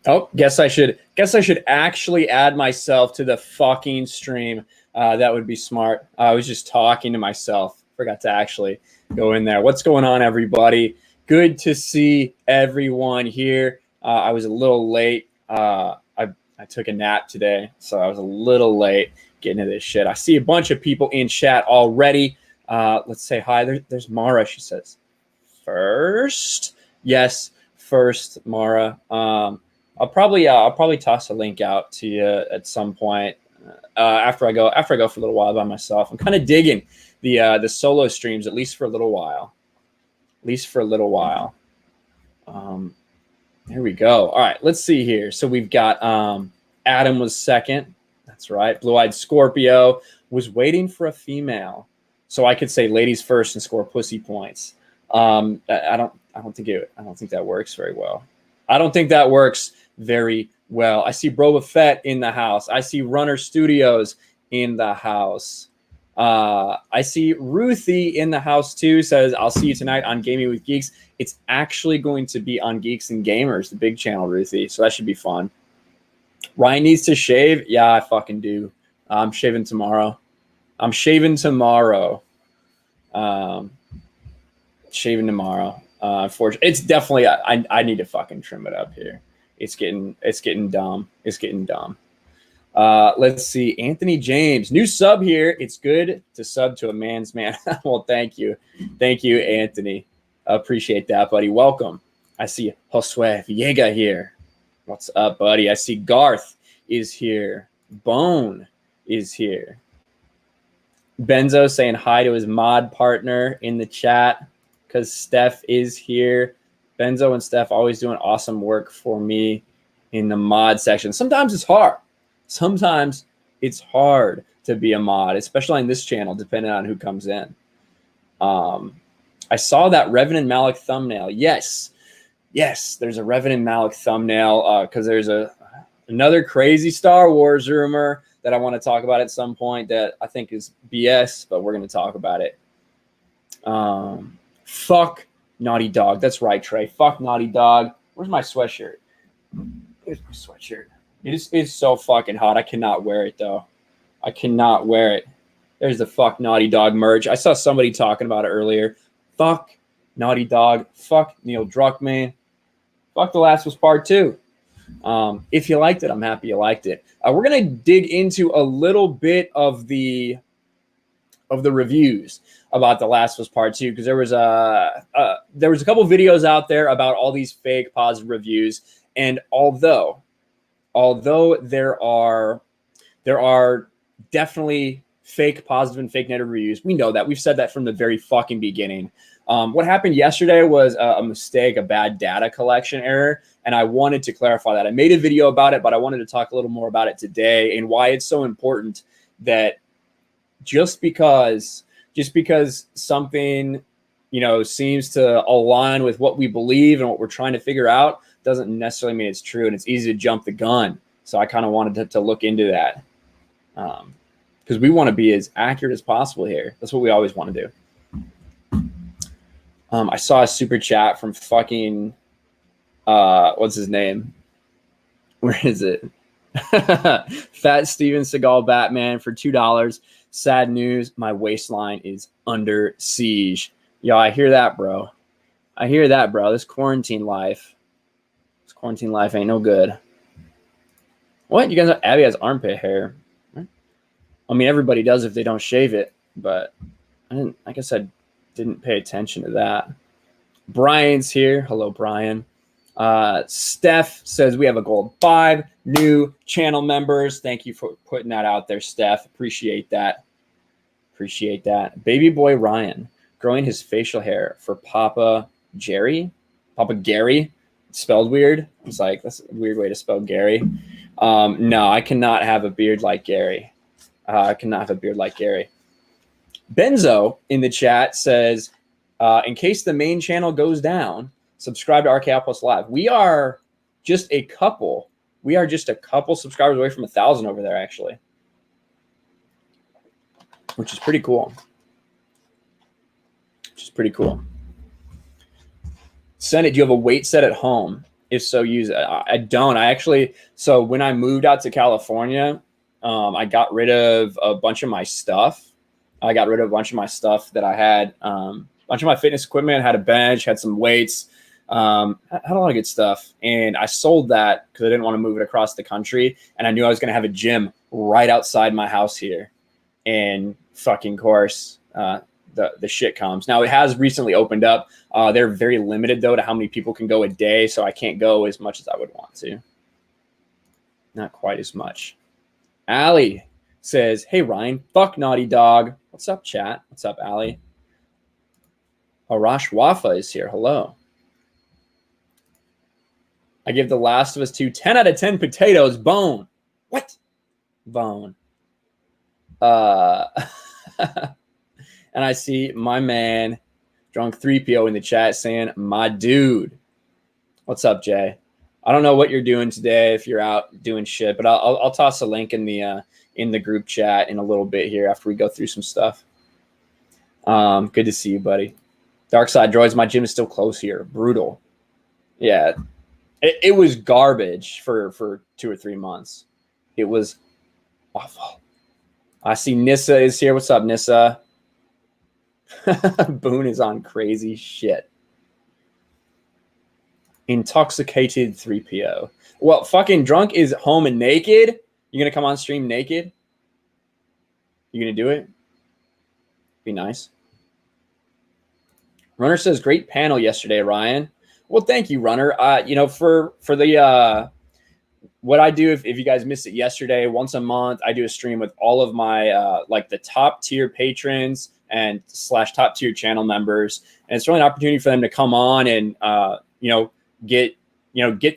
Oh, guess I should actually add myself to the fucking stream. That would be smart. I was just talking to myself. Forgot to actually go in there. What's going on, everybody? Good to see everyone here. I was a little late. I took a nap today, so I was a little late getting to this shit. I see a bunch of people in chat already. Let's say hi. There's Mara. She says first. Yes, first, Mara. I'll probably toss a link out to you at some point after I go for a little while by myself. I'm kind of digging the solo streams, at least for a little while. Here we go. All right, let's see here. So we've got Adam was second. That's right. Blue-eyed Scorpio was waiting for a female, so I could say ladies first and score pussy points. I don't think that works very well. I see Broba Fett in the house. I see Runner Studios in the house. I see Ruthie in the house too. Says, I'll see you tonight on Gaming with Geeks. It's actually going to be on Geeks and Gamers, the big channel, Ruthie. So that should be fun. Ryan needs to shave. Yeah, I fucking do. I'm shaving tomorrow. Unfortunately, it's definitely, I need to fucking trim it up here. It's getting dumb. Let's see. Anthony James, new sub here. It's good to sub to a man's man. Well, thank you, Anthony. Appreciate that, buddy. Welcome. I see Josue Viega here. What's up, buddy? I see Garth is here. Bone is here. Benzo saying hi to his mod partner in the chat because Steph is here. Benzo and Steph always doing awesome work for me in the mod section. Sometimes it's hard to be a mod, especially on this channel, depending on who comes in. I saw that Revenant Malik thumbnail. Yes, there's a Revenant Malik thumbnail because there's another crazy Star Wars rumor that I want to talk about at some point that I think is BS, but we're going to talk about it. Fuck Naughty Dog. That's right, Trey. Fuck Naughty Dog. Where's my sweatshirt? Here's my sweatshirt. It's so fucking hot. I cannot wear it, though. I cannot wear it. There's the fuck Naughty Dog merch. I saw somebody talking about it earlier. Fuck Naughty Dog. Fuck Neil Druckmann. Fuck The Last of Us Part 2. If you liked it, I'm happy you liked it. We're going to dig into a little bit of the reviews about The Last of Us Part 2 because there was a couple videos out there about all these fake positive reviews, and although there are definitely fake positive and fake negative reviews, we know that. We've said that from the very fucking beginning. What happened yesterday was a mistake, a bad data collection error, and I wanted to clarify that. I made a video about it, but I wanted to talk a little more about it today and why it's so important that just because something, seems to align with what we believe and what we're trying to figure out doesn't necessarily mean it's true, and it's easy to jump the gun. So I kind of wanted to look into that because we want to be as accurate as possible here. That's what we always want to do. I saw a super chat from fucking what's his name? Where is it? Fat Steven Seagal Batman for $2. Sad news, my waistline is under siege. Yo, I hear that, bro. This quarantine life ain't no good. What? You guys know Abby has armpit hair. I mean, everybody does if they don't shave it, but I didn't pay attention to that. Brian's here. Hello, Brian. Steph says we have a goal of 5 new channel members. Thank you for putting that out there, Steph. Appreciate that. Baby boy Ryan growing his facial hair for Papa Gary. It's spelled weird. It's like, that's a weird way to spell Gary. No, I cannot have a beard like Gary. Benzo in the chat says, in case the main channel goes down, subscribe to RK Outpost Live. We are just a couple subscribers away from 1,000 over there, actually, which is pretty cool. Senate, do you have a weight set at home? If so, use it. I don't. I actually, so when I moved out to California, I got rid of a bunch of my stuff. I got rid of a bunch of my stuff that I had. A bunch of my fitness equipment, had a bench, had some weights, had a lot of good stuff. And I sold that because I didn't want to move it across the country. And I knew I was going to have a gym right outside my house here. And fucking course, the shit comes. Now, it has recently opened up. They're very limited, though, to how many people can go a day. So I can't go as much as I would want to. Not quite as much. Allie says, hey, Ryan, fuck Naughty Dog. What's up, chat? What's up, Allie? Arash Wafa is here. Hello. I give The Last of Us 2 10 out of 10 potatoes. Bone. What? Bone. And I see my man, Drunk 3PO, in the chat saying, my dude. What's up, Jay? I don't know what you're doing today if you're out doing shit, but I'll toss a link in the group chat in a little bit here after we go through some stuff. Good to see you, buddy. Dark Side Droids, my gym is still close here. Brutal. Yeah. It was garbage for 2 or 3 months. It was awful. I see Nissa is here. What's up, Nissa? Boone is on crazy shit. Intoxicated 3PO. Well, fucking Drunk is home and naked. You gonna come on stream naked? You gonna do it? Be nice. Runner says, great panel yesterday, Ryan. Well, thank you, Runner. You know, for the what I do, if you guys missed it yesterday, once a month I do a stream with all of my like the top tier patrons and / top tier channel members, and it's really an opportunity for them to come on and get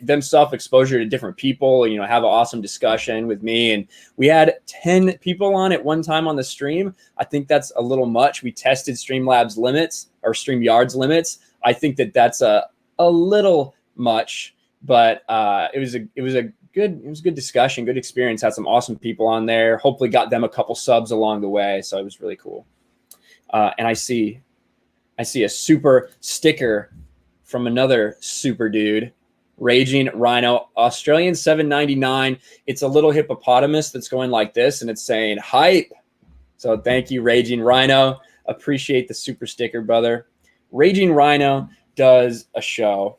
themselves exposure to different people, have an awesome discussion with me. And we had 10 people on at one time on the stream. I think that's a little much. We tested Streamlabs limits or StreamYard's limits. I think that's a little much, but it was a good discussion, good experience. Had some awesome people on there. Hopefully got them a couple subs along the way. So it was really cool. And I see a super sticker from another super dude, Raging Rhino, Australian 7.99. It's a little hippopotamus that's going like this, and it's saying hype. So thank you, Raging Rhino. Appreciate the super sticker, brother. Raging Rhino does a show.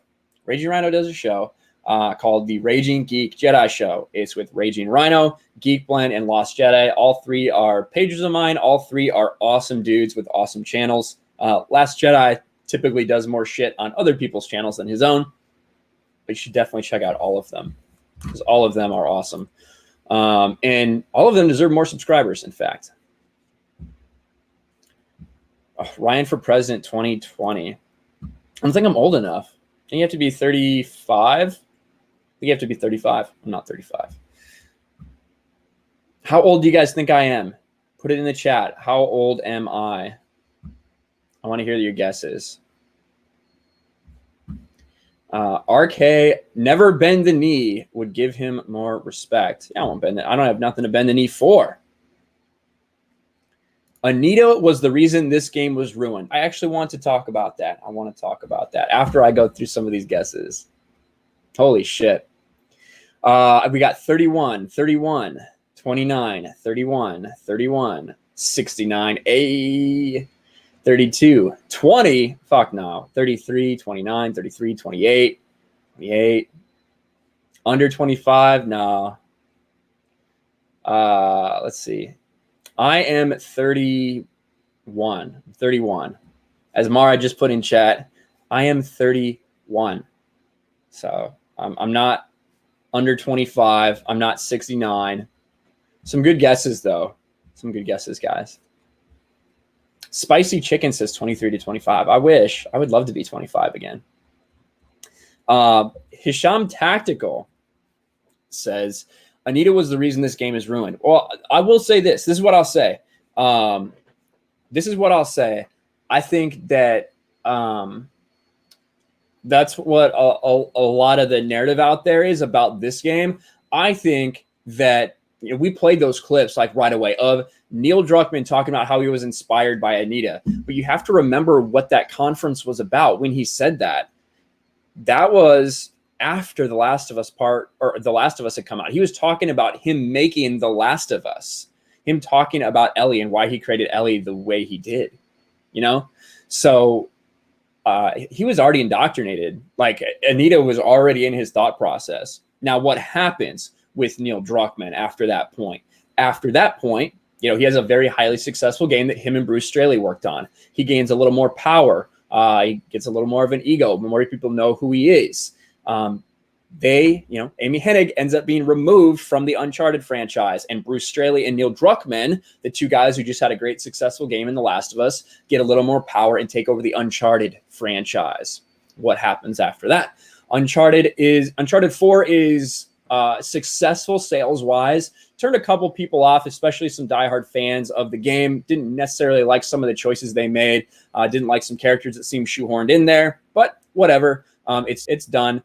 Called the Raging Geek Jedi Show. It's with Raging Rhino, Geek Blend, and Lost Jedi. All three are pages of mine. All three are awesome dudes with awesome channels. Last Jedi typically does more shit on other people's channels than his own, but you should definitely check out all of them because all of them are awesome. And all of them deserve more subscribers, in fact. Ryan for President 2020. I don't think I'm old enough. I think you have to be 35. I think you have to be 35. I'm not 35. How old do you guys think I am? Put it in the chat. How old am I? I want to hear your guesses. RK, never bend the knee, would give him more respect. Yeah, I won't bend it. I don't have nothing to bend the knee for. Anita was the reason this game was ruined. I actually want to talk about that. I want to talk about that after I go through some of these guesses. Holy shit. We got 31, 31, 29, 31, 31, 69, 32, 20, fuck no, 33, 29, 33, 28, 28, under 25, no. Let's see. I am 31, 31. As Mara just put in chat, I am 31. So I'm not under 25. I'm not 69. Some good guesses, though. Some good guesses, guys. Spicy Chicken says 23 to 25. I wish. I would love to be 25 again. Hisham Tactical says, Anita was the reason this game is ruined. Well, I will say this. This is what I'll say. I think that that's what a lot of the narrative out there is about this game. I think that we played those clips like right away of Neil Druckmann talking about how he was inspired by Anita. But you have to remember what that conference was about when he said that. That was after The Last of Us The Last of Us had come out. He was talking about him making The Last of Us, him talking about Ellie and why he created Ellie the way he did, you know? So he was already indoctrinated. Like, Anita was already in his thought process. Now, what happens with Neil Druckmann after that point? After that point, you know, he has a very highly successful game that him and Bruce Straley worked on. He gains a little more power. He gets a little more of an ego. More people know who he is. Amy Hennig ends up being removed from the Uncharted franchise, and Bruce Straley and Neil Druckmann, the two guys who just had a great successful game in The Last of Us, get a little more power and take over the Uncharted franchise. What happens after that? Uncharted 4 is successful sales-wise, turned a couple people off, especially some diehard fans of the game. Didn't necessarily like some of the choices they made. Didn't like some characters that seemed shoehorned in there, but whatever. It's done.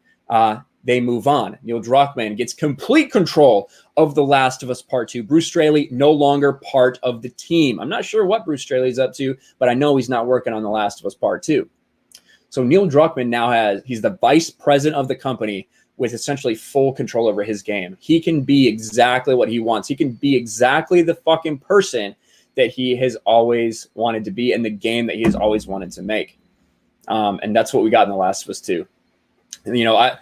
They move on. Neil Druckmann gets complete control of The Last of Us Part 2. Bruce Straley no longer part of the team. I'm not sure what Bruce Straley's up to, but I know he's not working on The Last of Us Part 2. So Neil Druckmann now he's the vice president of the company with essentially full control over his game. He can be exactly what he wants. He can be exactly the fucking person that he has always wanted to be in the game that he has always wanted to make. And that's what we got in The Last of Us 2. And, you know, I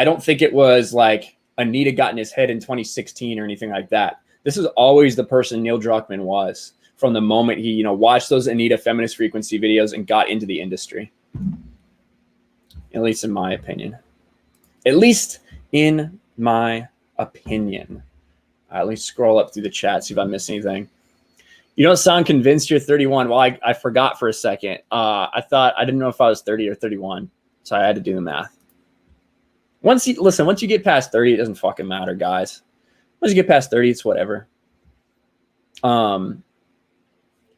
don't think it was like Anita got in his head in 2016 or anything like that. This is always the person Neil Druckmann was from the moment he, you know, watched those Anita Feminist Frequency videos and got into the industry. At least in my opinion. At least in my opinion. Let me scroll up through the chat, see if I missed anything. You don't sound convinced you're 31. Well, I forgot for a second. I didn't know if I was 30 or 31. So I had to do the math. Once you get past 30, it doesn't fucking matter, guys. Once you get past 30, it's whatever.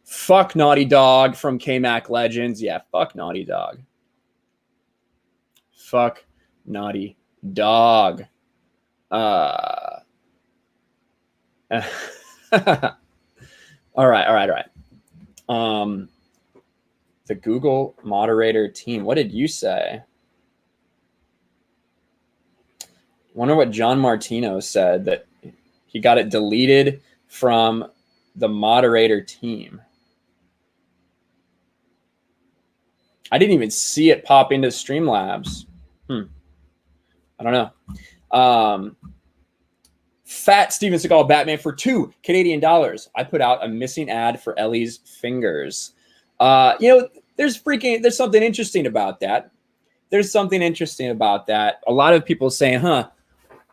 Fuck Naughty Dog from K-Mac Legends. Yeah, fuck Naughty Dog. Fuck Naughty Dog. All right. The Google moderator team. What did you say? Wonder what John Martino said, that he got it deleted from the moderator team. I didn't even see it pop into Streamlabs. I don't know. Fat Steven Seagal Batman for $2 Canadian. I put out a missing ad for Ellie's fingers. You know, there's something interesting about that. There's something interesting about that. A lot of people saying,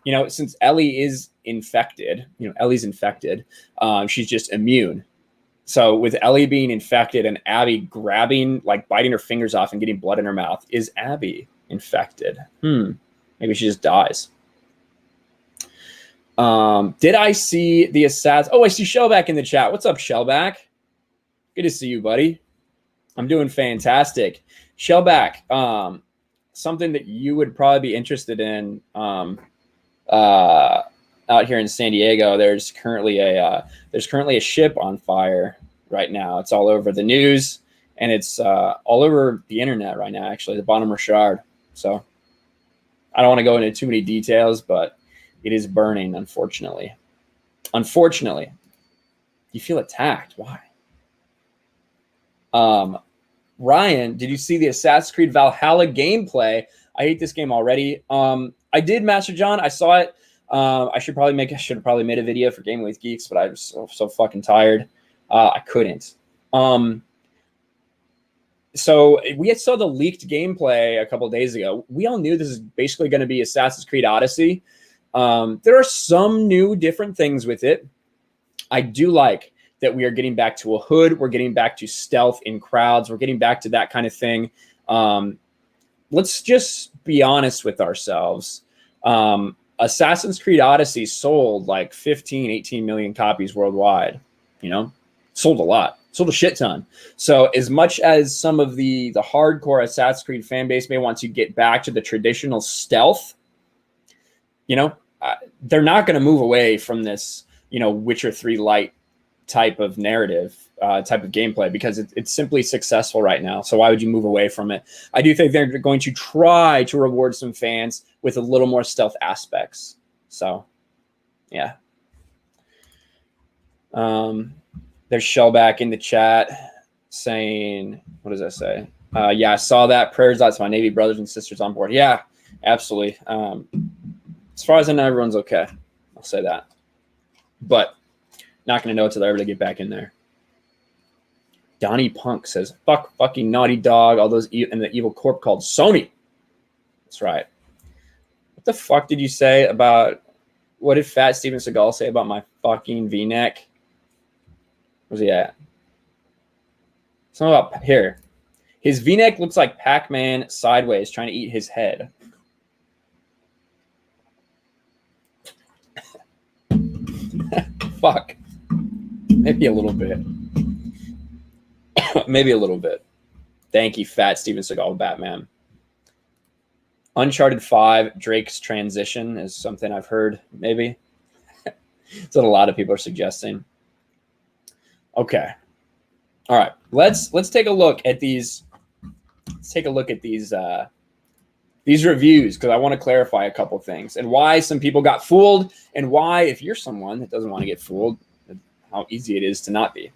you know, since Ellie is infected, you know, Ellie's infected, she's just immune. So with Ellie being infected and Abby biting her fingers off and getting blood in her mouth, is Abby infected? Maybe she just dies. Did I see the assassin? Oh, I see Shellback in the chat. What's up, Shellback? Good to see you, buddy. I'm doing fantastic. Shellback, something that you would probably be interested in out here in San Diego. There's currently a ship on fire right now. It's all over the news, and it's all over the internet right now, actually, the Bonhomme Richard. So I don't want to go into too many details, but it is burning, unfortunately. Unfortunately. You feel attacked. Why? Ryan, did you see the Assassin's Creed Valhalla gameplay? I hate this game already. I did, Master John. I saw it. I should have probably made a video for Gaming with Geeks, but I was so fucking tired. I couldn't. So we saw the leaked gameplay a couple of days ago. We all knew this is basically going to be Assassin's Creed Odyssey. There are some new different things with it. I do like that we are getting back to a hood. We're getting back to stealth in crowds. We're getting back to that kind of thing. Let's just be honest with ourselves. Assassin's Creed Odyssey sold like 15, 18 million copies worldwide. You know, sold a lot, sold a shit ton. So as much as some of the hardcore Assassin's Creed fan base may want to get back to the traditional stealth, you know, they're not going to move away from this, you know, Witcher 3 Lite type of narrative. type of gameplay because it's simply successful right now. So why would you move away from it? I do think they're going to try to reward some fans with a little more stealth aspects. So, yeah. There's Shellback in the chat saying, what does that say? Yeah, I saw that. Prayers out to my Navy brothers and sisters on board. Yeah, absolutely. As far as I know, everyone's okay. I'll say that. But not going to know until they're able to get back in there. Donnie Punk says, fuck fucking Naughty Dog, all those and the evil corp called Sony. That's right. What the fuck did you say about, what did Fat Steven Seagal say about my fucking V-neck? Where's he at? Something about, here. His V-neck looks like Pac-Man sideways trying to eat his head. Fuck. Maybe a little bit. Maybe a little bit. Thank you, Fat Steven Seagal, Batman. Uncharted 5, Drake's transition is something I've heard, maybe. That's what a lot of people are suggesting. Okay. All right. Let's take a look at these. Let's take a look at these reviews, because I want to clarify a couple things and why some people got fooled, and why, if you're someone that doesn't want to get fooled, how easy it is to not be.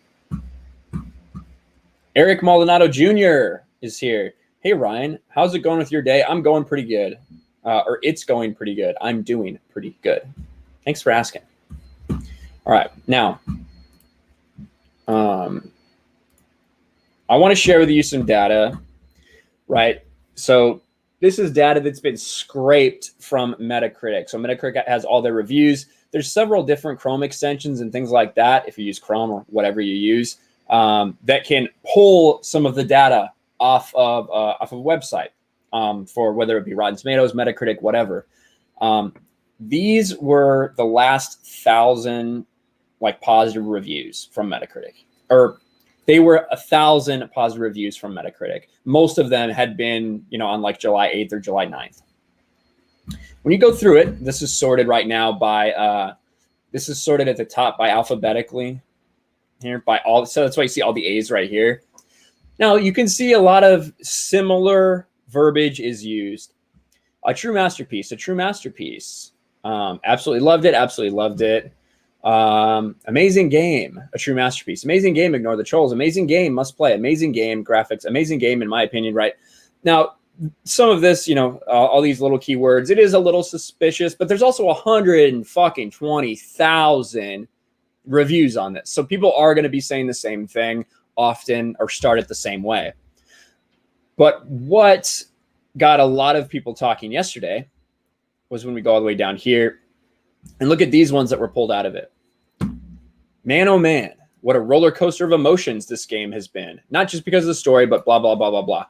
Eric Maldonado Jr. is here. Hey, Ryan, how's it going with your day? I'm going pretty good. Or it's going pretty good. I'm doing pretty good. Thanks for asking. All right. Now, I want to share with you some data, right? So this is data that's been scraped from Metacritic. So Metacritic has all their reviews. There's several different Chrome extensions and things like that, if you use Chrome or whatever you use, that can pull some of the data off of a website for whether it be Rotten Tomatoes, Metacritic, whatever. These were the last 1,000 like positive reviews from Metacritic, or they were 1,000 positive reviews from Metacritic. Most of them had been, on like July 8th or July 9th. When you go through it, this is sorted right now by, this is sorted at the top by alphabetically here by all. So that's why you see all the A's right here. Now you can see a lot of similar verbiage is used. A true masterpiece, a true masterpiece. Absolutely loved it. Absolutely loved it. Amazing game, a true masterpiece. Amazing game, ignore the trolls. Amazing game, must play. Amazing game, graphics. Amazing game, in my opinion, right? Now, some of this, all these little keywords, it is a little suspicious, but there's also 120,000 reviews on this. So people are going to be saying the same thing often, or start it the same way. But what got a lot of people talking yesterday was when we go all the way down here and look at these ones that were pulled out of it. Man, oh man, what a roller coaster of emotions this game has been. Not just because of the story, but blah, blah, blah, blah, blah.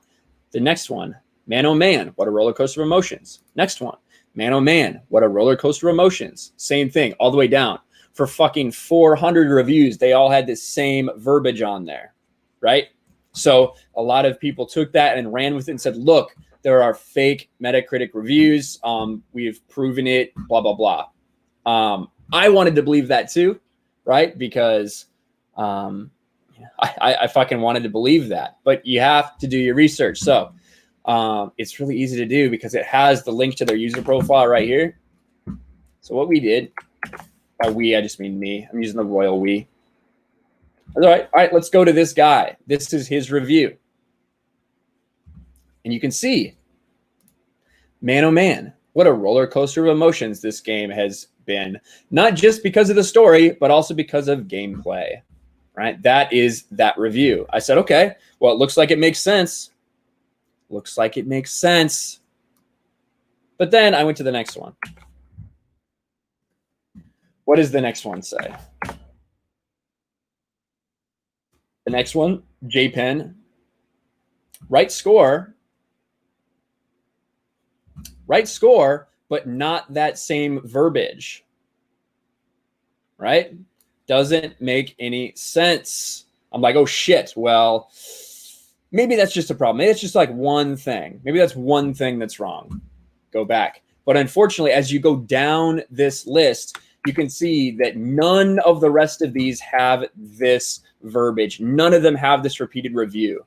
The next one, man, oh man, what a roller coaster of emotions. Next one, man, oh man, what a roller coaster of emotions. Same thing, all the way down. For fucking 400 reviews, they all had this same verbiage on there, right? So a lot of people took that and ran with it and said, look, there are fake Metacritic reviews. We've proven it, blah, blah, blah. I wanted to believe that too, right? Because I fucking wanted to believe that. But you have to do your research. So it's really easy to do because it has the link to their user profile right here. So what we did, by we, I just mean me. I'm using the royal we. All right, let's go to this guy. This is his review. And you can see, man, oh man, what a roller coaster of emotions this game has been. Not just because of the story, but also because of gameplay, right? That is that review. I said, okay, well, it looks like it makes sense. Looks like it makes sense. But then I went to the next one. What does the next one say? The next one, JPen, right score, but not that same verbiage, right? Doesn't make any sense. I'm like, oh shit, well, maybe that's just a problem. Maybe it's just like one thing. Maybe that's one thing that's wrong. Go back. But unfortunately, as you go down this list, you can see that none of the rest of these have this verbiage. None of them have this repeated review.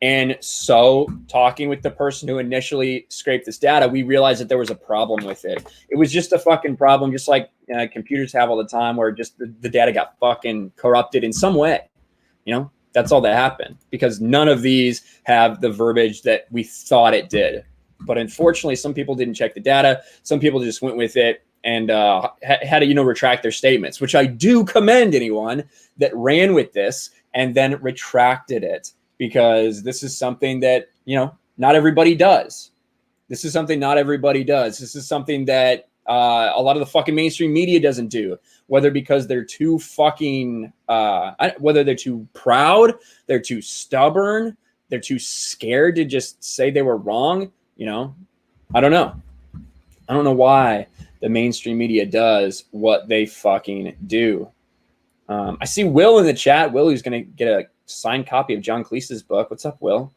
And so talking with the person who initially scraped this data, we realized that there was a problem with it. It was just a fucking problem, just like computers have all the time, where just the data got fucking corrupted in some way. You know, that's all that happened, because none of these have the verbiage that we thought it did. But unfortunately, some people didn't check the data. Some people just went with it and had to, retract their statements, which I do commend anyone that ran with this and then retracted it. Because this is something that, not everybody does. This is something not everybody does. This is something that a lot of the fucking mainstream media doesn't do, whether because they're too fucking, whether they're too proud, they're too stubborn, they're too scared to just say they were wrong. I don't know. I don't know why the mainstream media does what they fucking do. I see Will in the chat. Will, who's going to get a signed copy of John Cleese's book. What's up, Will?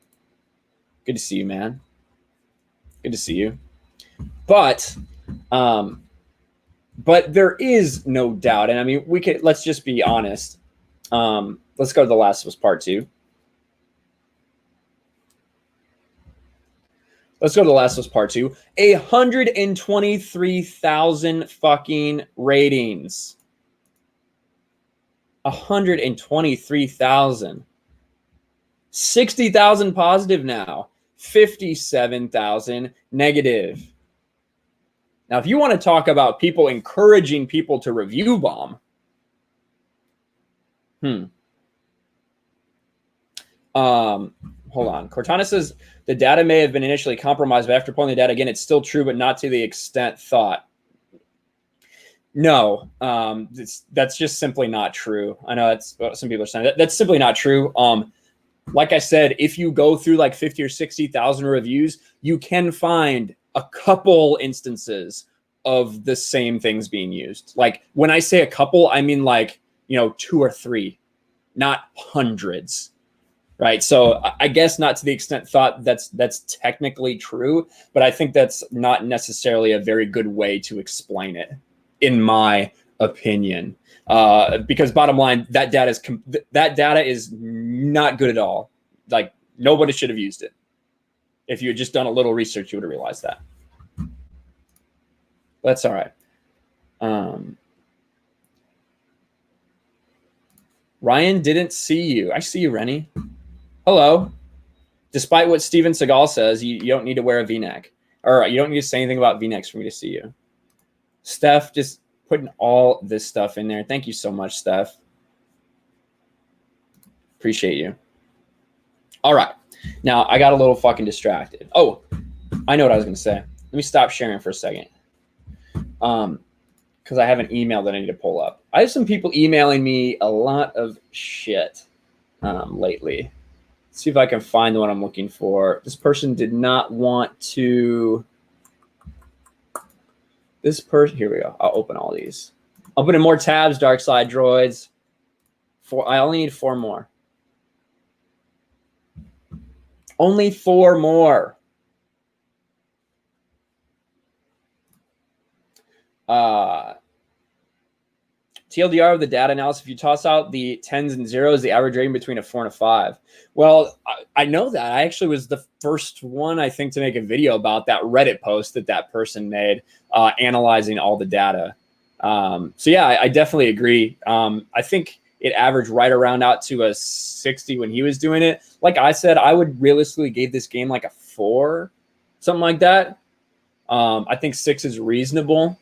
Good to see you, man. Good to see you. But there is no doubt, and I mean, let's just be honest. Let's go to The Last of Us Part 2. Let's go to The Last of Us Part 2. 123,000 fucking ratings. 123,000. 60,000 positive now. 57,000 negative. Now, if you want to talk about people encouraging people to review bomb, hold on. Cortana says the data may have been initially compromised, but after pulling the data again, it's still true, but not to the extent thought. No, that's just simply not true. I know that's what some people are saying. That's simply not true. Like I said, if you go through like 50 or 60,000 reviews, you can find a couple instances of the same things being used. Like when I say a couple, I mean like, 2 or 3, not hundreds. Right. So I guess not to the extent thought that's technically true, but I think that's not necessarily a very good way to explain it, in my opinion, because bottom line, that data is not good at all. Like nobody should have used it. If you had just done a little research, you would have realized that. That's all right. Ryan didn't see you. I see you, Rennie. Hello. Despite what Steven Seagal says, you don't need to wear a V-neck, or you don't need to say anything about V-necks for me to see you. Steph, just putting all this stuff in there. Thank you so much, Steph. Appreciate you. All right. Now, I got a little fucking distracted. Oh, I know what I was going to say. Let me stop sharing for a second. Because I have an email that I need to pull up. I have some people emailing me a lot of shit lately. Let's see if I can find the one I'm looking for. This person did not want to... Here we go. I'll open all these. Open in more tabs, Dark Side Droids. I only need 4 more. Only 4 more. TLDR of the data analysis, if you toss out the 10s and 0s, the average rating between a 4 and a 5. Well, I know that. I actually was the first one, I think, to make a video about that Reddit post that person made, analyzing all the data. So yeah, I definitely agree. I think it averaged right around out to a 60 when he was doing it. Like I said, I would realistically give this game like a 4, something like that. I think 6 is reasonable.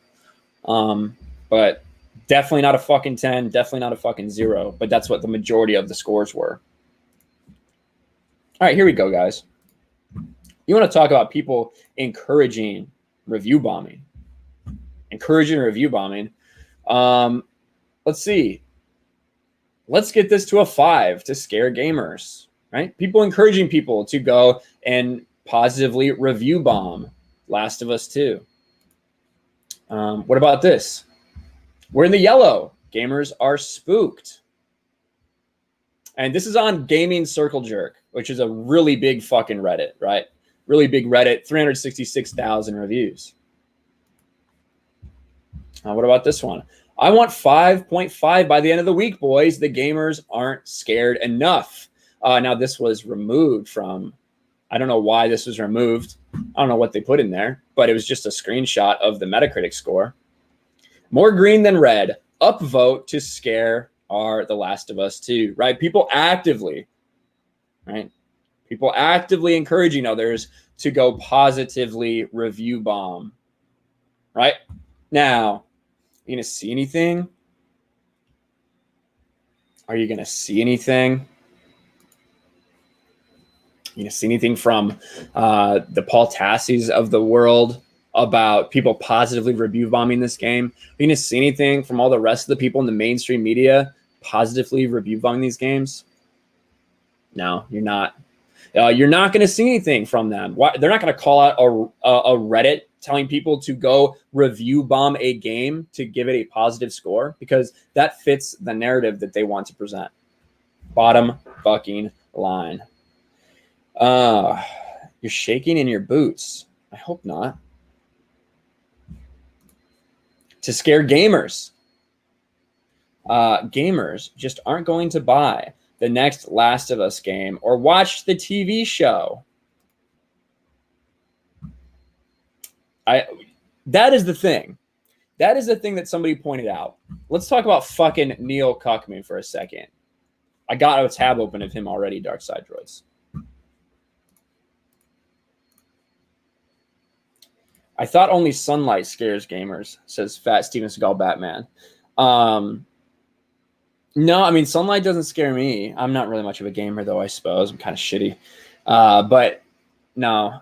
But definitely not a fucking 10, definitely not a fucking 0, but that's what the majority of the scores were. All right, here we go, guys. You want to talk about people encouraging review bombing. Encouraging review bombing. Let's see. Let's get this to a 5 to scare gamers, right? People encouraging people to go and positively review bomb Last of Us 2. What about this? We're in the yellow. Gamers are spooked. And this is on Gaming Circle Jerk, which is a really big fucking Reddit, right? Really big Reddit, 366,000 reviews. What about this one? I want 5.5 by the end of the week, boys. The gamers aren't scared enough. Now, this was removed from, I don't know why this was removed. I don't know what they put in there, but it was just a screenshot of the Metacritic score. More green than red. Upvote to scare are The Last of Us 2, right? People actively encouraging others to go positively review bomb, right? Now, you going to see anything? Are you going to see anything? You going to see anything from the Paul Tassies of the world about people positively review bombing this game? Are you going to see anything from all the rest of the people in the mainstream media positively review bombing these games? No, you're not. You're not going to see anything from them. They're not going to call out a Reddit telling people to go review bomb a game to give it a positive score, because that fits the narrative that they want to present. Bottom fucking line. You're shaking in your boots. I hope not. To scare gamers. Gamers just aren't going to buy the next Last of Us game or watch the TV show. That is the thing. That is the thing that somebody pointed out. Let's talk about fucking Neil Cuckman for a second. I got a tab open of him already, Dark Side Droids. I thought only sunlight scares gamers, says Fat Steven Seagal Batman. No, I mean, sunlight doesn't scare me. I'm not really much of a gamer, though, I suppose. I'm kind of shitty. But no,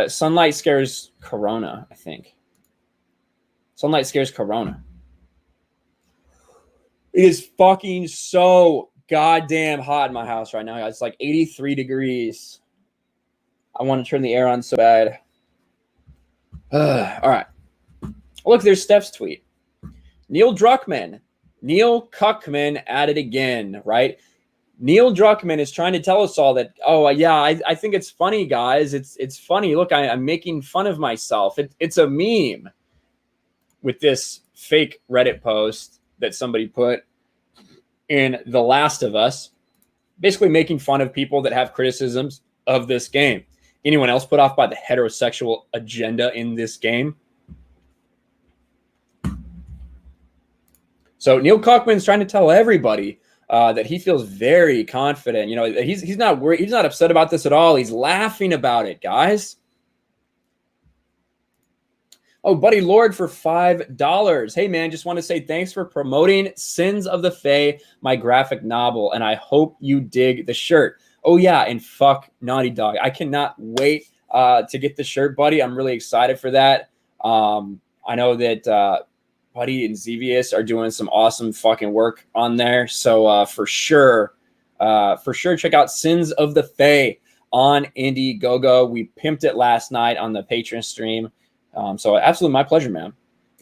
sunlight scares Corona, I think. Sunlight scares Corona. It is fucking so goddamn hot in my house right now, guys. It's like 83 degrees. I want to turn the air on so bad. All right. Look, there's Steph's tweet. Neil Druckmann at it again, right? Neil Druckmann is trying to tell us all that, oh, yeah, I think it's funny, guys. It's funny. Look, I'm making fun of myself. It's a meme with this fake Reddit post that somebody put in The Last of Us, basically making fun of people that have criticisms of this game. Anyone else put off by the heterosexual agenda in this game? So Neil Cuckman's trying to tell everybody that he feels very confident. You know, he's not worried. He's not upset about this at all. He's laughing about it, guys. Oh, Buddy Lord for $5. Hey, man, just want to say thanks for promoting Sins of the Fae, my graphic novel, and I hope you dig the shirt. Oh, yeah, and fuck Naughty Dog. I cannot wait to get the shirt, buddy. I'm really excited for that. I know that Buddy and Xevious are doing some awesome fucking work on there. So for sure, check out Sins of the Fae on Indiegogo. We pimped it last night on the Patreon stream. So absolutely my pleasure, man.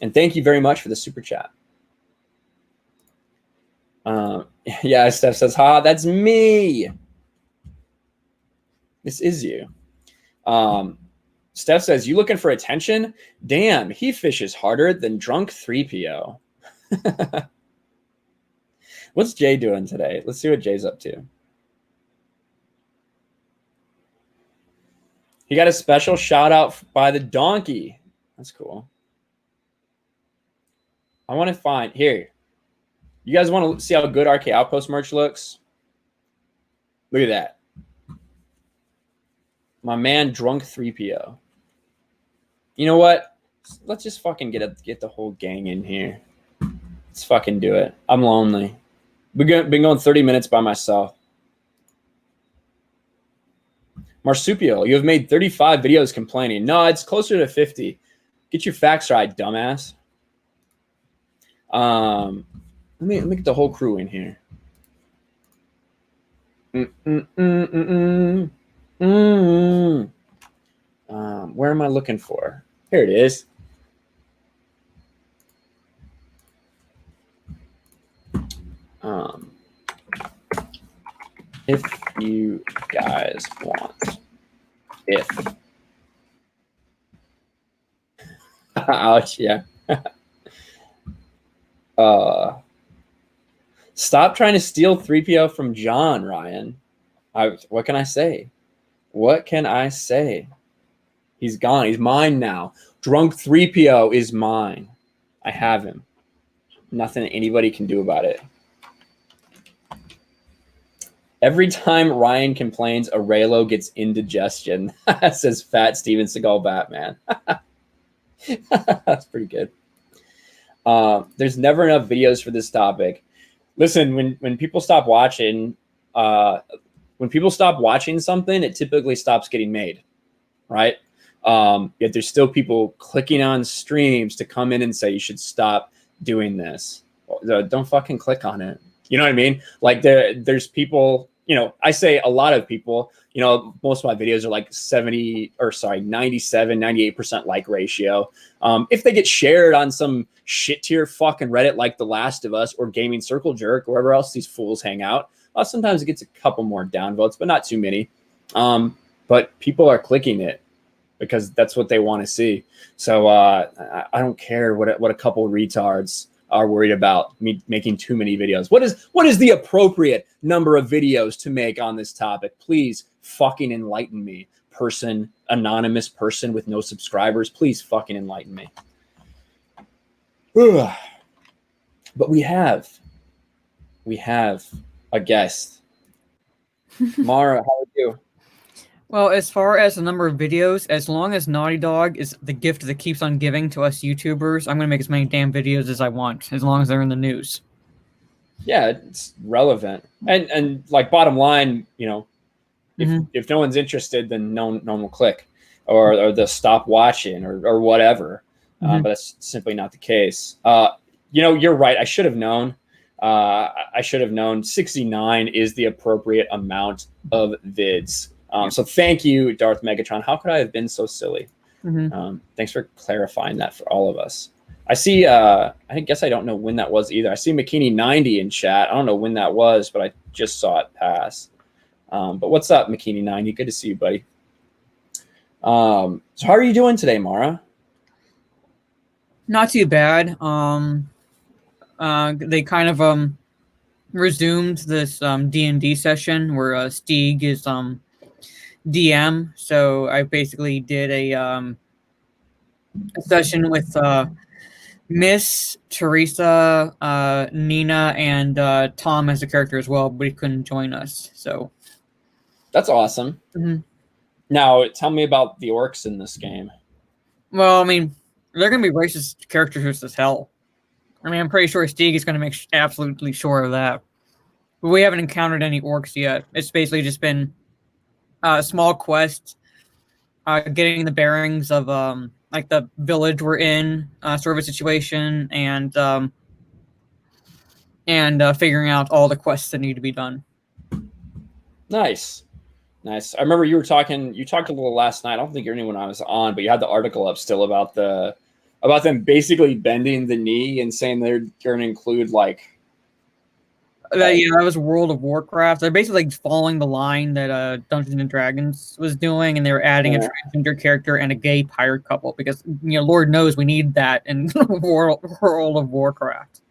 And thank you very much for the super chat. Yeah, Steph says, ha, that's me. This is you. Steph says, you looking for attention? Damn, he fishes harder than drunk 3PO. What's Jay doing today? Let's see what Jay's up to. He got a special shout out by the donkey. That's cool. I want to find here. You guys want to see how good RK Outpost merch looks? Look at that. My man, drunk 3PO. You know what? Let's just fucking get the whole gang in here. Let's fucking do it. I'm lonely. Been going 30 minutes by myself. Marsupial, you have made 35 videos complaining. No, it's closer to 50. Get your facts right, dumbass. Let me get the whole crew in here. Where am I looking for? Here it is. If you guys want, ouch, yeah. Stop trying to steal 3PO from John, Ryan. What can I say? What can I say? He's gone. He's mine now. Drunk 3PO is mine. I have him. Nothing anybody can do about it. Every time Ryan complains, Aurelo gets indigestion, says Fat Steven Seagal Batman. That's pretty good. There's never enough videos for this topic. Listen, when people stop watching, something, it typically stops getting made, right? Yet there's still people clicking on streams to come in and say you should stop doing this. Don't fucking click on it. You know what I mean? Like there's people, I say a lot of people, most of my videos are like 97, 98% like ratio. If they get shared on some shit tier fucking Reddit like The Last of Us or Gaming Circle Jerk or wherever else these fools hang out, sometimes it gets a couple more downvotes, but not too many. But people are clicking it because that's what they want to see. So I don't care what a couple retards are worried about me making too many videos. What is the appropriate number of videos to make on this topic? Please fucking enlighten me. Anonymous person with no subscribers, please fucking enlighten me. But we have a guest. Mara, how are you? Well, as far as the number of videos, as long as Naughty Dog is the gift that keeps on giving to us YouTubers, I'm going to make as many damn videos as I want, as long as they're in the news. Yeah, it's relevant. And like bottom line, if no one's interested, then no one will click or they'll stop watching or whatever. But that's simply not the case. You're right. I should have known. 69 is the appropriate amount of vids. So thank you, Darth Megatron. How could I have been so silly? Thanks for clarifying that for all of us. I see, I guess I don't know when that was either. I see McKinney90 in chat. I don't know when that was, but I just saw it pass. But what's up, McKinney90? Good to see you, buddy. So how are you doing today, Mara? Not too bad. They kind of resumed this D&D session where Stieg is DM, so I basically did a session with Miss, Teresa, Nina, and Tom as a character as well, but he couldn't join us. So that's awesome. Now, tell me about the orcs in this game. Well, I mean, they're going to be racist characters as hell. I mean, I'm pretty sure Stieg is going to make absolutely sure of that. But we haven't encountered any orcs yet. It's basically just been a small quest, getting the bearings of like the village we're in, sort of a situation, and figuring out all the quests that need to be done. Nice. I remember you talked a little last night. I don't think you're anyone I was on, but you had the article up still about them basically bending the knee and saying they're going to include like. Yeah, that was World of Warcraft. They're basically like following the line that Dungeons and Dragons was doing, and they were adding a transgender character and a gay pirate couple because Lord knows we need that in World of Warcraft.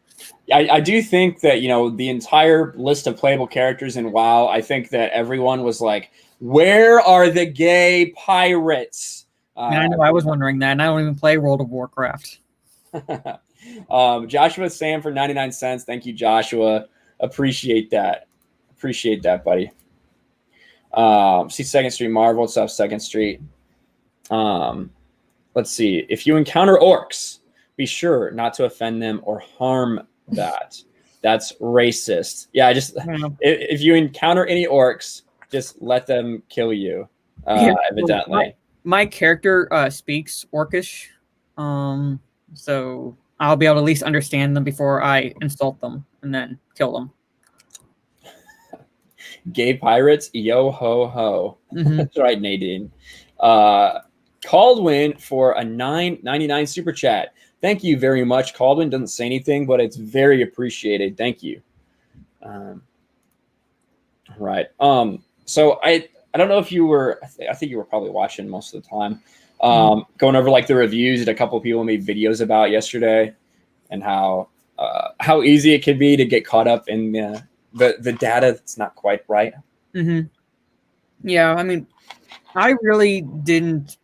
I do think that the entire list of playable characters in WoW. I think that everyone was like, "Where are the gay pirates?" I know I was wondering that, and I don't even play World of Warcraft. Joshua Sam for 99 cents. Thank you, Joshua. Appreciate that, buddy. See Second Street Marvel. What's up, Second Street? Let's see. If you encounter orcs, be sure not to offend them or harm that. That's racist. Yeah, if you encounter any orcs, just let them kill you. Evidently, my character speaks Orcish, so I'll be able to at least understand them before I insult them and then kill them. Gay pirates, yo ho ho. That's right, Nadine. Caldwin for a $9.99 super chat. Thank you very much. Caldwin doesn't say anything, but it's very appreciated. Thank you. Right. So I don't know if you were. I think you were probably watching most of the time. Going over like the reviews that a couple of people made videos about yesterday, and how how easy it can be to get caught up in the data that's not quite right. Mm-hmm. Yeah, I mean, I really didn't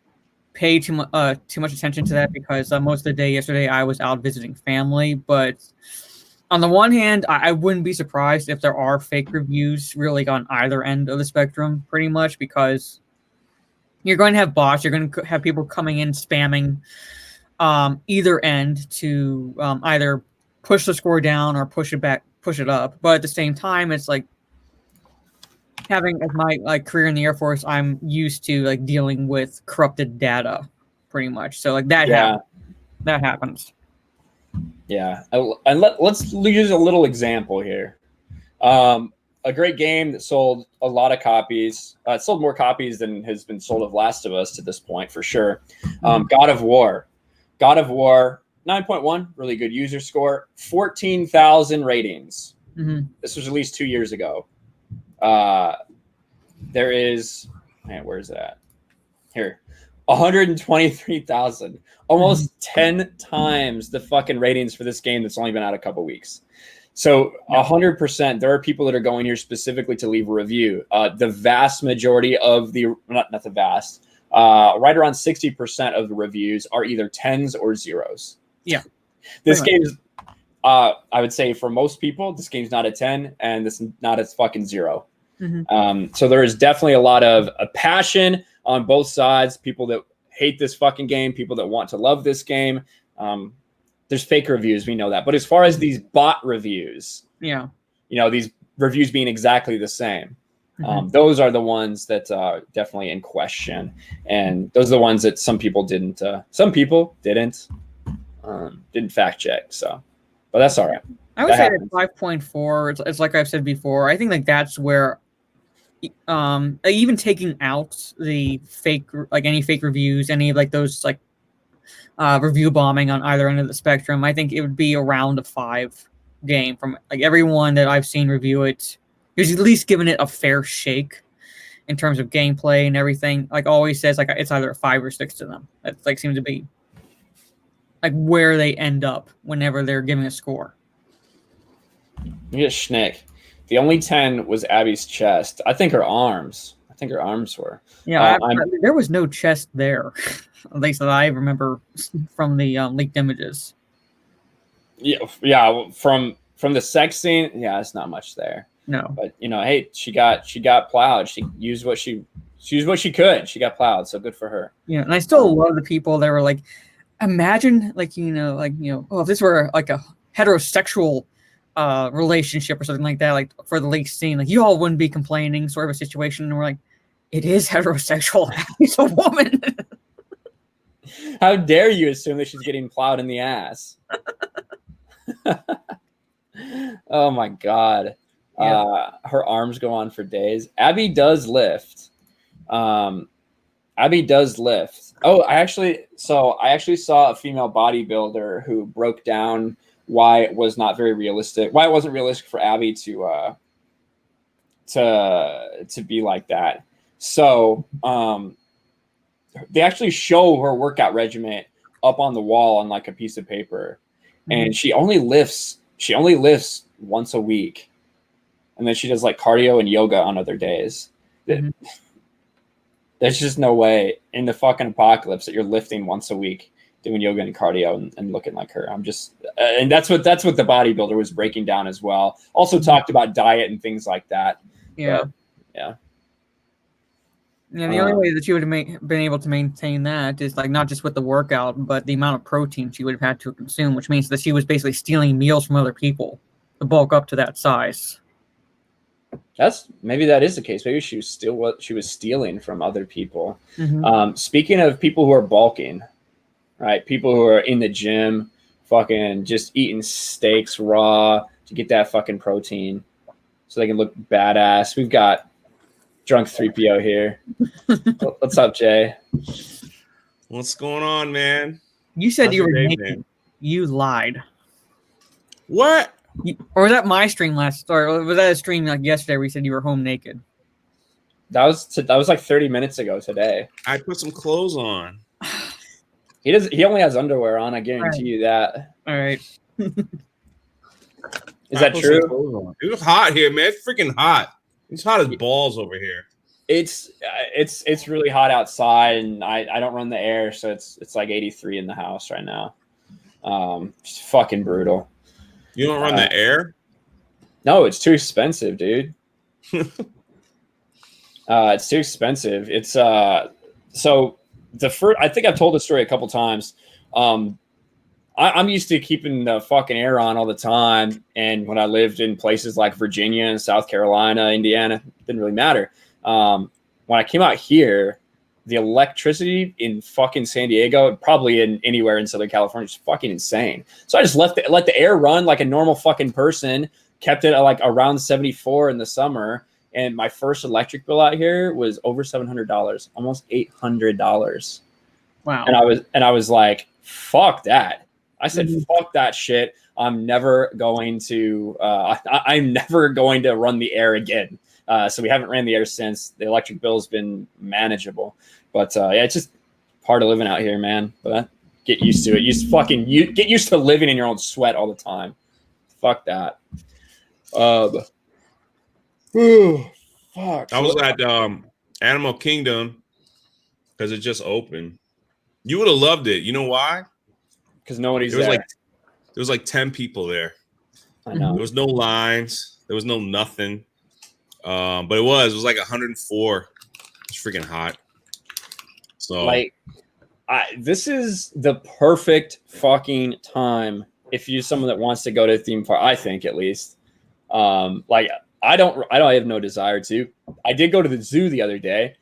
pay too much attention to that because most of the day yesterday I was out visiting family. But on the one hand, I wouldn't be surprised if there are fake reviews really on either end of the spectrum, pretty much, because you're going to have bots, you're going to have people coming in spamming either end to either push the score down or push it up. But at the same time, it's like, having as my career in the Air Force, I'm used to like dealing with corrupted data, pretty much. So like that happens. Yeah, and let's use a little example here. A great game that sold a lot of copies. It sold more copies than has been sold of Last of Us to this point, for sure. God of War. God of War, 9.1, really good user score, 14,000 ratings. This was released 2 years ago. There is, man, where's that? Here, 123,000, almost 10 times the fucking ratings for this game that's only been out a couple weeks. So 100%, there are people that are going here specifically to leave a review. The vast majority of the, not the vast, right around 60% of the reviews are either 10s or 0s. Yeah. This game is, I would say for most people, this game's not a 10 and this is not a fucking 0. So there is definitely a lot of passion on both sides. People that hate this fucking game, people that want to love this game. There's fake reviews, we know that. But as far as these bot reviews, these reviews being exactly the same, those are the ones that are definitely in question. And those are the ones that some people didn't fact check. So, but that's all right. I would say that 5.4, it's like I've said before, I think like that's where even taking out the fake, like any fake reviews, any of like those like review bombing on either end of the spectrum, I think it would be around a 5 game. From like everyone that I've seen review it, who's at least given it a fair shake in terms of gameplay and everything, like always says like it's either a 5 or 6 to them. That like seems to be like where they end up whenever they're giving a score. You get Schnick. The only 10 was Abby's chest. I think her arms. Were. Yeah, there was no chest there, at least that I remember from the leaked images. Yeah. From the sex scene, yeah, it's not much there. No, but hey, she got plowed. She used what she could. She got plowed, so good for her. Yeah, and I still love the people that were like, imagine oh, if this were like a heterosexual relationship or something like that, like for the leaked scene, like you all wouldn't be complaining, sort of a situation. And we're like, it is heterosexual. He's a woman. How dare you assume that she's getting plowed in the ass? Oh my god. Yeah. Her arms go on for days. Abby does lift. Oh, I actually saw a female bodybuilder who broke down why it wasn't realistic for Abby to be like that. So they actually show her workout regimen up on the wall on like a piece of paper, and she only lifts once a week, and then she does like cardio and yoga on other days. There's just no way in the fucking apocalypse that you're lifting once a week, doing yoga and cardio and looking like her. And that's what the bodybuilder was breaking down as well. Also talked about diet and things like that. Yeah. But, yeah. Yeah, the only way that she would have been able to maintain that is like not just with the workout, but the amount of protein she would have had to consume, which means that she was basically stealing meals from other people to bulk up to that size. Maybe that is the case. Maybe she was stealing from other people. Speaking of people who are bulking, right? People who are in the gym, fucking just eating steaks raw to get that fucking protein so they can look badass. We've got Drunk 3PO here. What's up, Jay? What's going on, man? You said you were naked. You lied. What? Or was that my stream or was that a stream like yesterday where you said you were home naked? That was like 30 minutes ago today. I put some clothes on. He only has underwear on, I guarantee you that. All right. Is that true? It was hot here, man. It's freaking hot. It's hot as balls over here. It's really hot outside, and I don't run the air, so it's like 83 in the house right now. It's fucking brutal. You don't run the air? No, it's too expensive, dude. It's too expensive. It's so the first. I think I've told this story a couple times. I'm used to keeping the fucking air on all the time, and when I lived in places like Virginia and South Carolina, Indiana, it didn't really matter. When I came out here, the electricity in fucking San Diego, probably in anywhere in Southern California, is fucking insane. So I just let the air run like a normal fucking person, kept it at like around 74 in the summer. And my first electric bill out here was over $700, almost $800. Wow. And I was like, fuck that. I said, fuck that shit. I'm never going to I'm never going to run the air again. So we haven't ran the air since. The electric bill's been manageable, but yeah, it's just part of living out here, man. But get used to it. You get used to living in your own sweat all the time. Fuck that. Fuck. I was at Animal Kingdom because it just opened. You would have loved it. You know why? Because nobody's there. There was like 10 people there. I know. There was no lines. There was no nothing. But it was like 104. It's freaking hot. So like, this is the perfect fucking time if you're someone that wants to go to a theme park. I think at least. Like I have no desire to. I did go to the zoo the other day.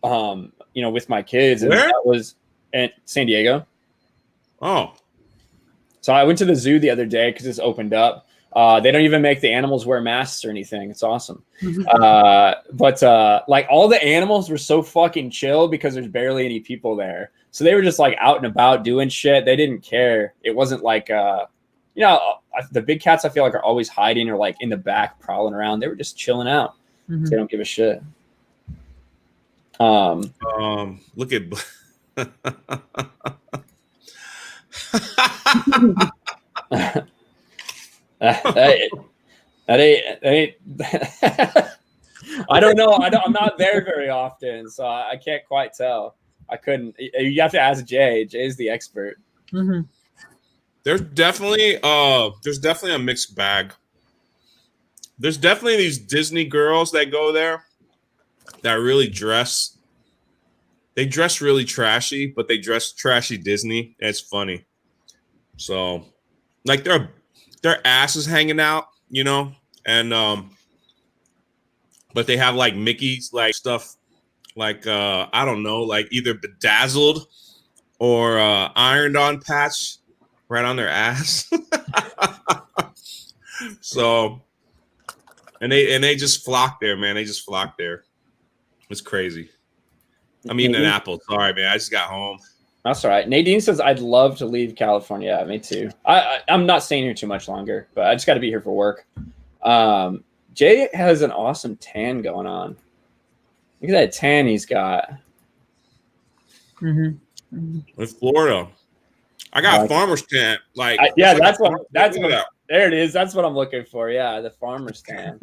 With my kids, and that was in San Diego. Oh. So I went to the zoo the other day because it's opened up. They don't even make the animals wear masks or anything. It's awesome. But like all the animals were so fucking chill because there's barely any people there. So they were just like out and about doing shit. They didn't care. It wasn't like, the big cats I feel like are always hiding or like in the back prowling around. They were just chilling out. So they don't give a shit. Look at that ain't I don't know. I'm not there very often, so I can't quite tell. I couldn't. You have to ask Jay. Jay's the expert. There's definitely a mixed bag. There's definitely these Disney girls that go there that really dress. They dress really trashy, but they dress trashy Disney. And it's funny. So, like their asses hanging out, and but they have like Mickey's like stuff, like I don't know, like either bedazzled or ironed on patch right on their ass. So, and they just flock there, man. They just flock there. It's crazy. I'm eating an apple. Sorry, man. I just got home. That's all right. Nadine says, I'd love to leave California. Yeah, me too. I'm not staying here too much longer, but I just got to be here for work. Jay has an awesome tan going on. Look at that tan he's got. In Florida. I got a farmer's tan. That's what there it is. That's what I'm looking for. Yeah, the farmer's tan.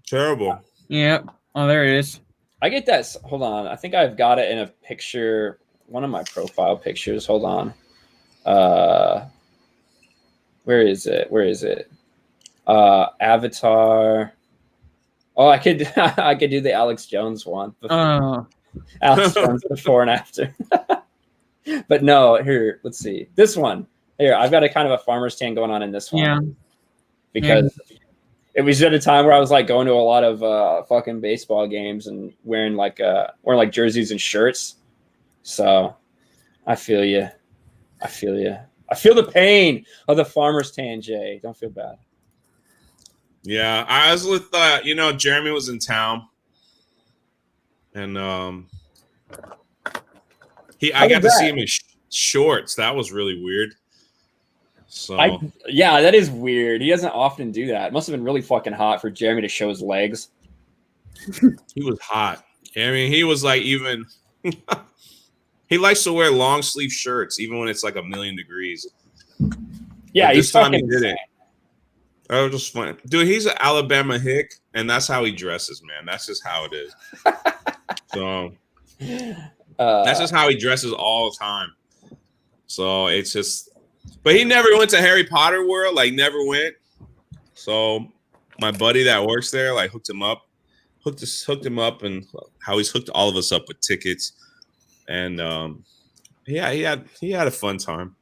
Terrible. Yep. Oh, there it is. I get that. Hold on. I think I've got it in a picture. One of my profile pictures. Hold on. Where is it? Avatar. Oh, I could do the Alex Jones one. Alex Jones before and after. But no, here, let's see. This one. Here, I've got a kind of a farmer's tan going on in this one. Yeah. Because it was at a time where I was like going to a lot of fucking baseball games and wearing like jerseys and shirts. So I feel you. I feel the pain of the farmer's tan, Jay. Don't feel bad. Yeah, I was with Jeremy was in town, and I got to see him in shorts. That was really weird. So that is weird. He doesn't often do that. It must have been really fucking hot for Jeremy to show his legs. He was hot. I mean, he was like even. He likes to wear long sleeve shirts, even when it's like 1,000,000 degrees. Yeah, but this time he did it. That was just fun. Dude, he's an Alabama hick, and that's how he dresses, man. That's just how it is. So that's just how he dresses all the time. So it's just, but he never went to Harry Potter World, like never went. So my buddy that works there, like hooked him up, and how he's hooked all of us up with tickets. And yeah, he had a fun time.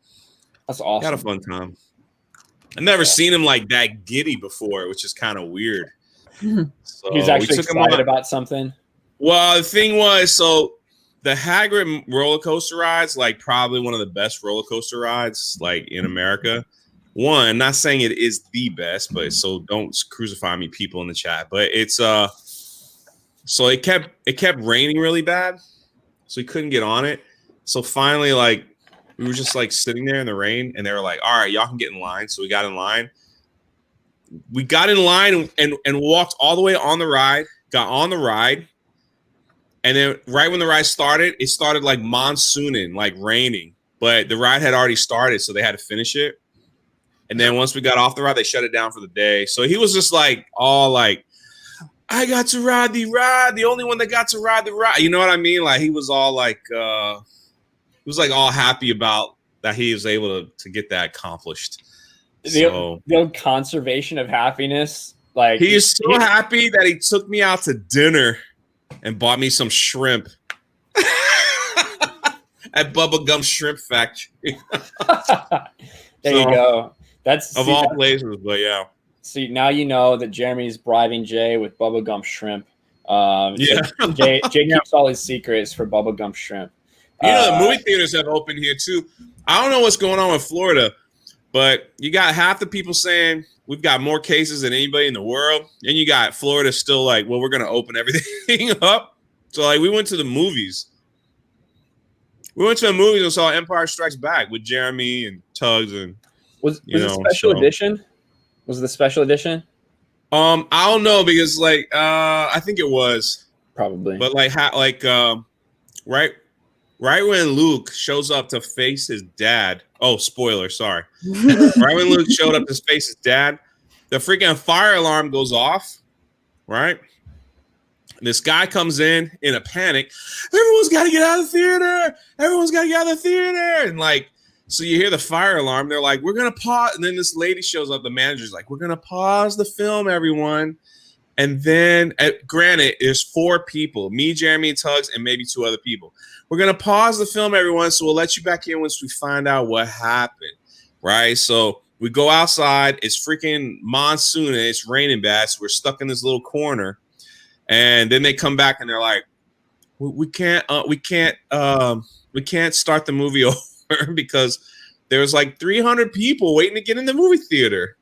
That's awesome. He had a fun time. I've never seen him like that giddy before, which is kind of weird. So he was actually excited about something. Well, the thing was, so the Hagrid roller coaster ride's like probably one of the best roller coaster rides like in America. One, not saying it is the best, but so don't crucify me, people in the chat. But it's so it kept raining really bad, so he couldn't get on it. So finally, like, we were just like sitting there in the rain, and they were like, all right, y'all can get in line. So we got in line. We got in line and walked all the way on the ride, got on the ride. And then right when the ride started, it started like monsooning, like raining. But the ride had already started, so they had to finish it. And then once we got off the ride, they shut it down for the day. So he was just like all like, I got to ride the ride, the only one that got to ride the ride. You know what I mean? Like he was all like he was like all happy about that he was able to get that accomplished. The old conservation of happiness. Like he is so happy that he took me out to dinner and bought me some shrimp at Bubblegum Shrimp Factory. There you go. That's of all places, but yeah. See, now you know that Jeremy's bribing Jay with Bubblegum Shrimp. Yeah. So Jay keeps all his secrets for Bubblegum Shrimp. You know, the movie theaters have opened here too. I don't know what's going on with Florida, but you got half the people saying we've got more cases than anybody in the world. And you got Florida still like, well, we're going to open everything up. So like we went to the movies. We went to the movies and saw Empire Strikes Back with Jeremy and Tugs. And was it special edition? Was it the special edition? I don't know because like I think it was probably, but like right when Luke shows up to face his dad. Oh, spoiler, sorry. Right when Luke showed up to face his dad, the freaking fire alarm goes off, right? This guy comes in a panic. Everyone's got to get out of the theater. Everyone's got to get out of the theater. And like, so you hear the fire alarm. They're like, we're going to pause. And then this lady shows up. The manager's like, we're going to pause the film, everyone. And then, granted, there's 4 people, me, Jeremy, Tugs, and maybe 2 other people. We're going to pause the film, everyone, so we'll let you back in once we find out what happened, right? So we go outside. It's freaking monsoon, and it's raining bad, so we're stuck in this little corner. And then they come back, and they're like, we can't start the movie over because there's like 300 people waiting to get in the movie theater.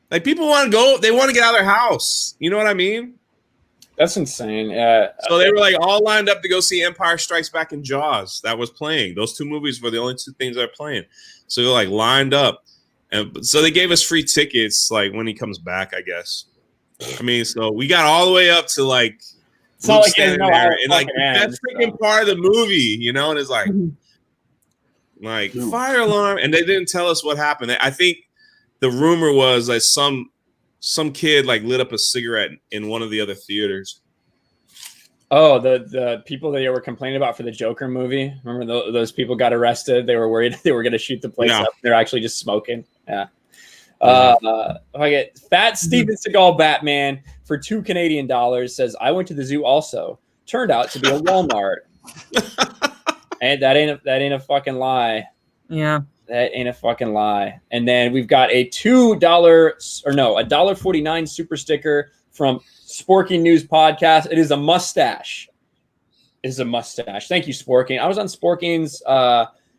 Like people want to go, they want to get out of their house. You know what I mean? That's insane. So they were like all lined up to go see Empire Strikes Back and Jaws. That was playing. Those 2 movies were the only 2 things that are playing. So they're like lined up. And so they gave us free tickets like when he comes back, I guess. I mean, so we got all the way up to like it's not like there, and like that's freaking part of the movie, you know, and it's like fire alarm, and they didn't tell us what happened. I think the rumor was like some kid like lit up a cigarette in one of the other theaters. Oh, the people that they were complaining about for the Joker movie. Remember those people got arrested? They were worried they were going to shoot the place up. They're actually just smoking. Yeah. I get Fat Steven Seagal Batman for $2 Canadian says, I went to the zoo also. Turned out to be a Walmart. And that ain't a fucking lie. Yeah. That ain't a fucking lie. And then we've got a $1.49 super sticker from Sporking News Podcast. It is a mustache. Thank you, Sporking. I was on Sporking's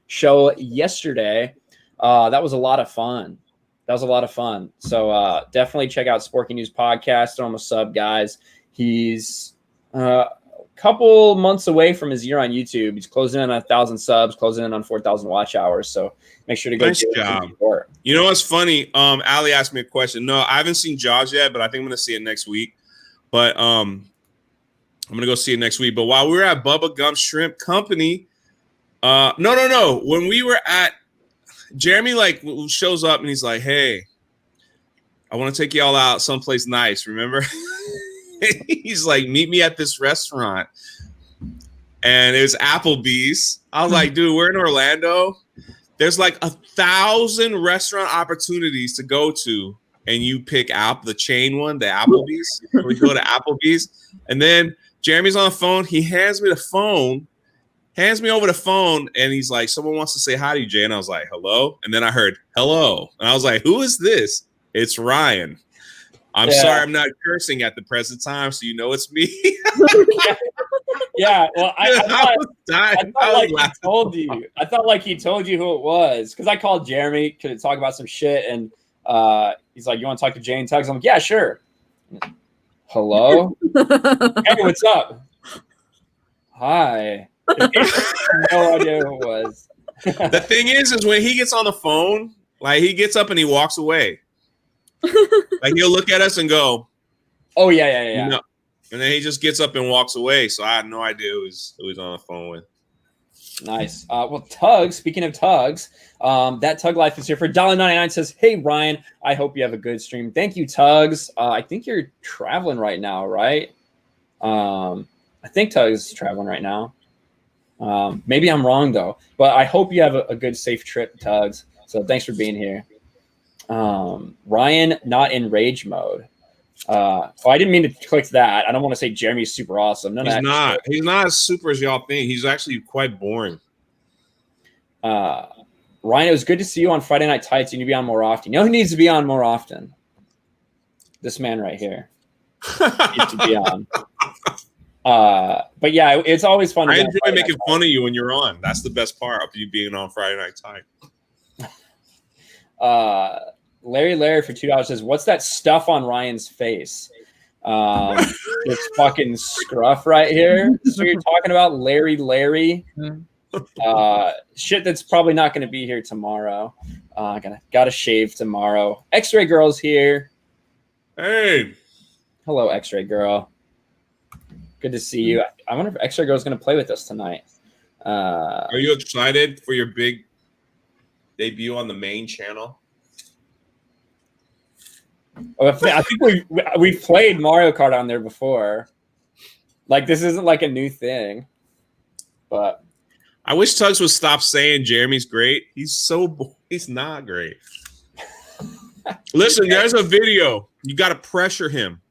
show yesterday. That was a lot of fun. So definitely check out Sporking News Podcast. Throw him a sub, guys. He's couple months away from his year on YouTube. He's closing in on 1,000 subs, closing in on 4,000 watch hours. So make sure to go. Nice job. You know what's funny? Ali asked me a question. No, I haven't seen Jaws yet, but I think I'm gonna see it next week. But I'm gonna go see it next week. But while we were at Bubba Gump Shrimp Company, no. When we were at Jeremy, like shows up and he's like, "Hey, I want to take y'all out someplace nice, remember? He's like, meet me at this restaurant. And it was Applebee's. I was like, dude, we're in Orlando. There's like 1,000 restaurant opportunities to go to. And you pick out the chain one, the Applebee's. We go to Applebee's. And then Jeremy's on the phone. He hands me over the phone, and he's like, someone wants to say hi to you, Jay. And I was like, hello? And then I heard, hello. And I was like, who is this? It's Ryan. I'm sorry I'm not cursing at the present time, so you know it's me. Yeah, well, I thought like he told you who it was, because I called Jeremy to talk about some shit, and he's like, you want to talk to Jay and Tugs? I'm like, yeah, sure. Hello? Hey, what's up? Hi. No idea who it was. The thing is when he gets on the phone, like he gets up and he walks away. Like he'll look at us and go, oh yeah. You know, and then he just gets up and walks away. So I had no idea who he's on the phone with. Nice. Well, Tugs, speaking of Tugs, that Tug Life is here for $1.99. Says, hey Ryan, I hope you have a good stream. Thank you, Tugs. I think you're traveling right now, right? I think Tugs is traveling right now. Maybe I'm wrong though, but I hope you have a good, safe trip, Tugs. So thanks for being here. Ryan, not in rage mode. I didn't mean to click that. I don't want to say Jeremy's super awesome. He's not. He's not as super as y'all think. He's actually quite boring. Ryan, it was good to see you on Friday Night Tights. You need to be on more often. You know who needs to be on more often? This man right here needs to be on. But yeah, it's always fun. I enjoy making fun of you when you're on. That's the best part of you being on Friday Night Tight. Larry for $2 says, what's that stuff on Ryan's face? This fucking scruff right here. This is what you're talking about, Larry. Shit that's probably not going to be here tomorrow. Gotta shave tomorrow. X-Ray Girl's here. Hey. Hello, X-Ray Girl. Good to see you. I wonder if X-Ray Girl's going to play with us tonight. Are you excited for your big debut on the main channel? I think we've played Mario Kart on there before. Like, this isn't like a new thing. But I wish Tugs would stop saying Jeremy's great. He's not great. Listen, there's a video. You got to pressure him.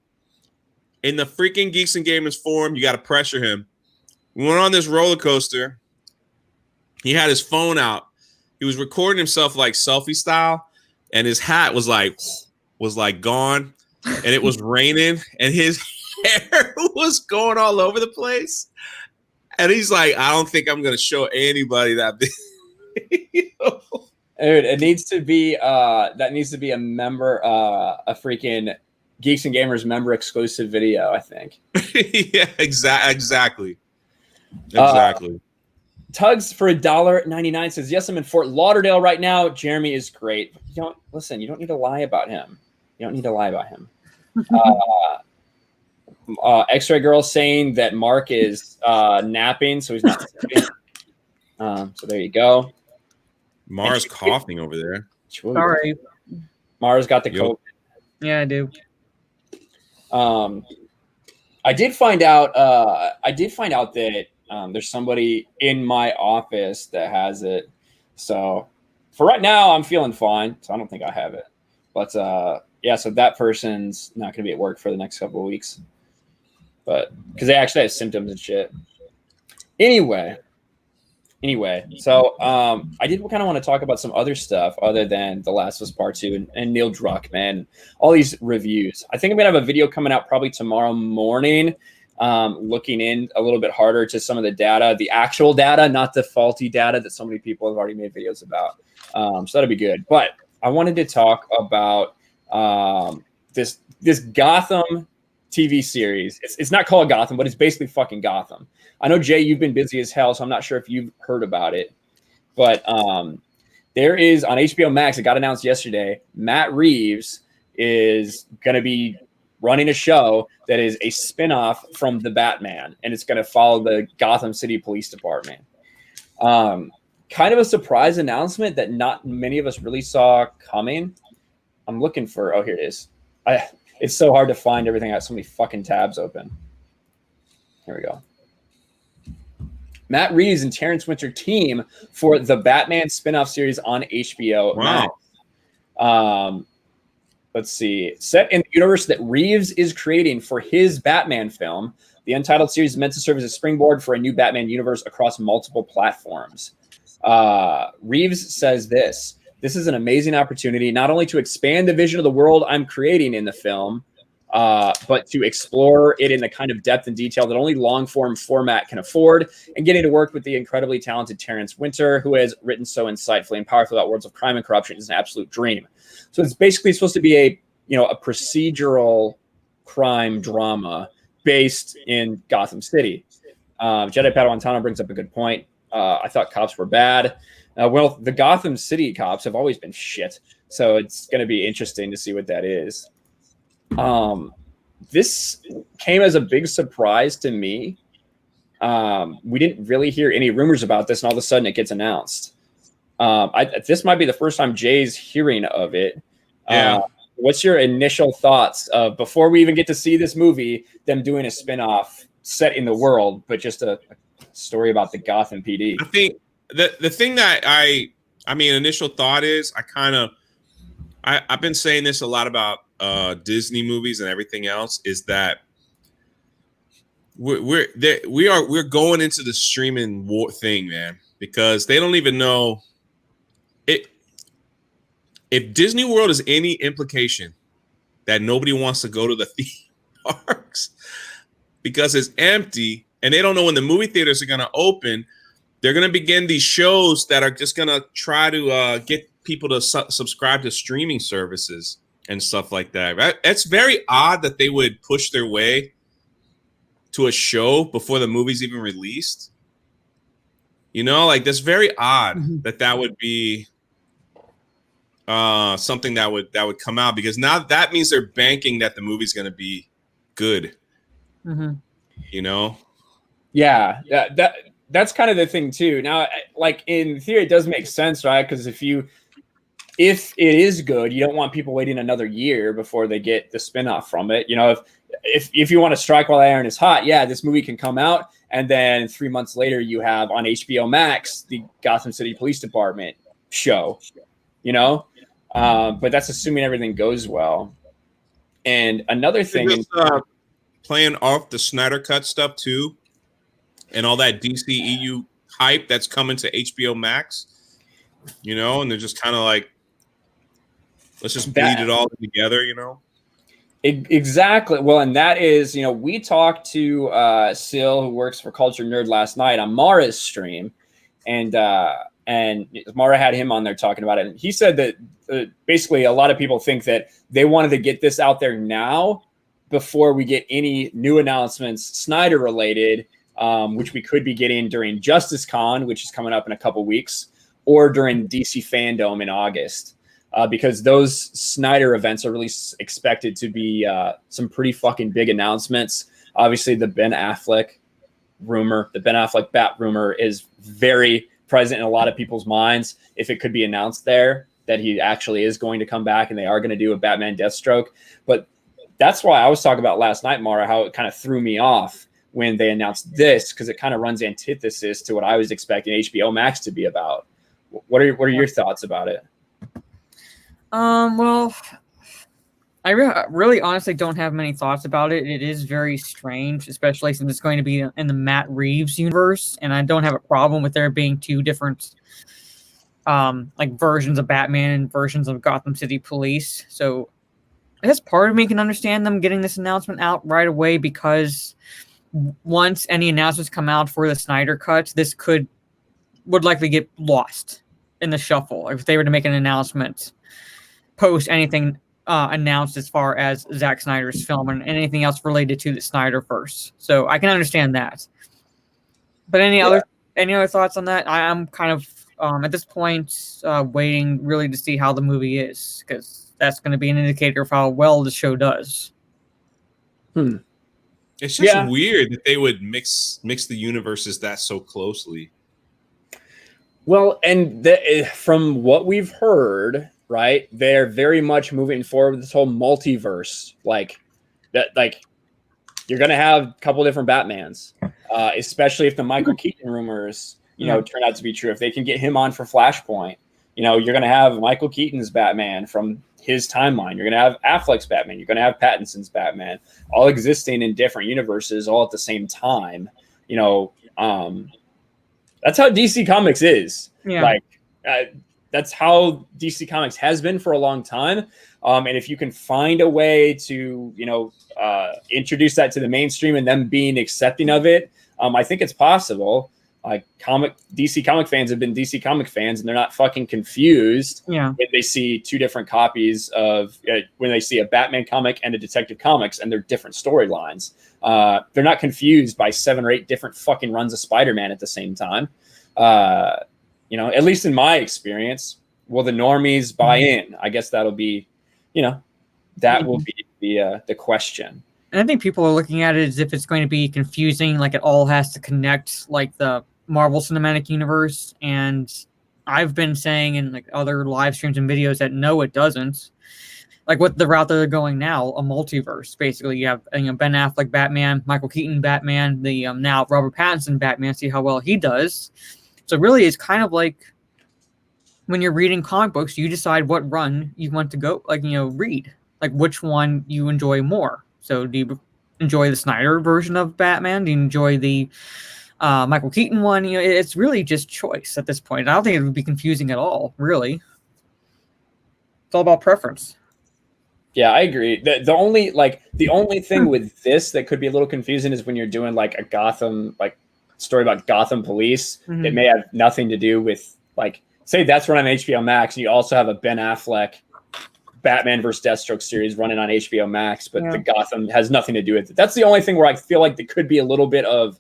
In the freaking Geeks and Gamers forum, you got to pressure him. We went on this roller coaster. He had his phone out. He was recording himself like selfie style, and his hat was like gone, and it was raining, and his hair was going all over the place. And he's like, I don't think I'm gonna show anybody that video. Dude, it needs to be that needs to be a member, a freaking Geeks and Gamers member exclusive video, I think. Yeah, exactly. Tugs for $1.99 says, yes, I'm in Fort Lauderdale right now. Jeremy is great. You don't need to lie about him. X-Ray Girl saying that Mark is napping, so he's not sleeping. So there you go. Mara's coughing over there. Sorry. Mara's got the COVID. Yeah, I do. I did find out that there's somebody in my office that has it. So for right now, I'm feeling fine. So I don't think I have it. But yeah, so that person's not going to be at work for the next couple of weeks. But because they actually have symptoms and shit. Anyway, so I did kind of want to talk about some other stuff other than The Last of Us Part 2 and Neil Druckmann, all these reviews. I think I'm going to have a video coming out probably tomorrow morning, looking in a little bit harder to some of the data, the actual data, not the faulty data that so many people have already made videos about. So that'll be good. But I wanted to talk about this Gotham TV series. It's not called Gotham, but it's basically fucking Gotham. I know, Jay, you've been busy as hell, so I'm not sure if you've heard about it. But there is on HBO Max, it got announced yesterday, Matt Reeves is going to be running a show that is a spinoff from The Batman, and it's going to follow the Gotham City Police Department. Kind of a surprise announcement that not many of us really saw coming. I'm looking for. Oh, here it is. It's so hard to find everything. I have so many fucking tabs open. Here we go. Matt Reeves and Terrence Winter team for the Batman spinoff series on HBO Max. Let's see. Set in the universe that Reeves is creating for his Batman film, the Untitled series is meant to serve as a springboard for a new Batman universe across multiple platforms. Reeves says this is an amazing opportunity not only to expand the vision of the world I'm creating in the film, but to explore it in the kind of depth and detail that only long-form format can afford, and getting to work with the incredibly talented Terrence Winter, who has written so insightfully and powerfully about worlds of crime and corruption, is an absolute dream. So it's basically supposed to be a procedural crime drama based in Gotham City. Jedi Padawan Tano brings up a good point. I thought cops were bad. Well, the Gotham City cops have always been shit, so it's going to be interesting to see what that is. This came as a big surprise to me. We didn't really hear any rumors about this, and all of a sudden it gets announced. This might be the first time Jay's hearing of it. Yeah. What's your initial thoughts of, before we even get to see this movie, them doing a spinoff set in the world, but just a story about the Gotham PD? I think the thing that initial thought is I've been saying this a lot about Disney movies and everything else, is that we're going into the streaming war thing, man, because they don't even know it. If Disney World is any implication that nobody wants to go to the theme parks because it's empty and they don't know when the movie theaters are going to open, they're going to begin these shows that are just going to try to get people to subscribe to streaming services and stuff like that. Right? It's very odd that they would push their way to a show before the movie's even released. That's very odd that would be something that would come out, because now that means they're banking that the movie's going to be good. Yeah, that's kind of the thing too. Now, like, in theory, it does make sense, right? Because if it is good, you don't want people waiting another year before they get the spinoff from it. If you want to strike while the iron is hot, yeah, this movie can come out, and then 3 months later you have on HBO Max the Gotham City Police Department show. But that's assuming everything goes well. And another thing, playing off the Snyder Cut stuff too, and all that DCEU hype that's coming to HBO Max, and they're just kind of like, let's just bleed it all together, Exactly. Well, and that is, we talked to Sil, who works for Culture Nerd, last night on Mara's stream, and Mara had him on there talking about it. And he said that basically a lot of people think that they wanted to get this out there now before we get any new announcements Snyder related, which we could be getting during Justice Con, which is coming up in a couple weeks, or during DC Fandom in August, because those Snyder events are really expected to be some pretty fucking big announcements. Obviously, the Ben Affleck Bat rumor is very present in a lot of people's minds. If it could be announced there that he actually is going to come back and they are going to do a Batman Deathstroke. But that's why I was talking about last night, Mara, how it kind of threw me off when they announced this, because it kind of runs antithesis to what I was expecting HBO Max to be about. What are your thoughts about it? Well, I really honestly don't have many thoughts about it. It is very strange, especially since it's going to be in the Matt Reeves universe, and I don't have a problem with there being two different versions of Batman and versions of Gotham City Police. So I guess part of me can understand them getting this announcement out right away, because once any announcements come out for the Snyder Cut, this would likely get lost in the shuffle if they were to make an announcement post anything announced as far as Zack Snyder's film and anything else related to the Snyderverse. So I can understand that. But any other thoughts on that? I'm kind of at this point waiting really to see how the movie is, because that's going to be an indicator of how well the show does. It's just weird that they would mix the universes that so closely. Well, and from what we've heard, right? They're very much moving forward with this whole multiverse, like that. Like you're gonna have a couple different Batmans, especially if the Michael Keaton rumors, turn out to be true. If they can get him on for Flashpoint, you're gonna have Michael Keaton's Batman from his timeline. You're gonna have Affleck's Batman. You're gonna have Pattinson's Batman, all existing in different universes, all at the same time. That's how DC Comics is. Yeah. Like that's how DC Comics has been for a long time. And if you can find a way to, introduce that to the mainstream and them being accepting of it, I think it's possible. Like DC comic fans have been DC comic fans, and they're not fucking confused when they see two different copies of when they see a Batman comic and a Detective Comics, and they're different storylines. They're not confused by 7 or 8 different fucking runs of Spider-Man at the same time. At least in my experience, will the normies buy in? I guess that'll be, that will be the question. And I think people are looking at it as if it's going to be confusing, like it all has to connect, like the Marvel Cinematic Universe. And I've been saying in like other live streams and videos that no, it doesn't. Like what the route that they're going now, a multiverse. Basically, you have Ben Affleck Batman, Michael Keaton Batman, the now Robert Pattinson Batman. See how well he does. So really, it's kind of like when you're reading comic books, you decide what run you want to go, read, like which one you enjoy more. So do you enjoy the Snyder version of Batman? Do you enjoy the Michael Keaton one? It's really just choice at this point. I don't think it would be confusing at all, really. It's all about preference. Yeah, I agree. The only thing with this that could be a little confusing is when you're doing like a Gotham story about Gotham police. It may have nothing to do with say that's run on HBO Max, and you also have a Ben Affleck Batman versus Deathstroke series running on HBO Max, but the Gotham has nothing to do with it. That's the only thing where I feel like there could be a little bit of,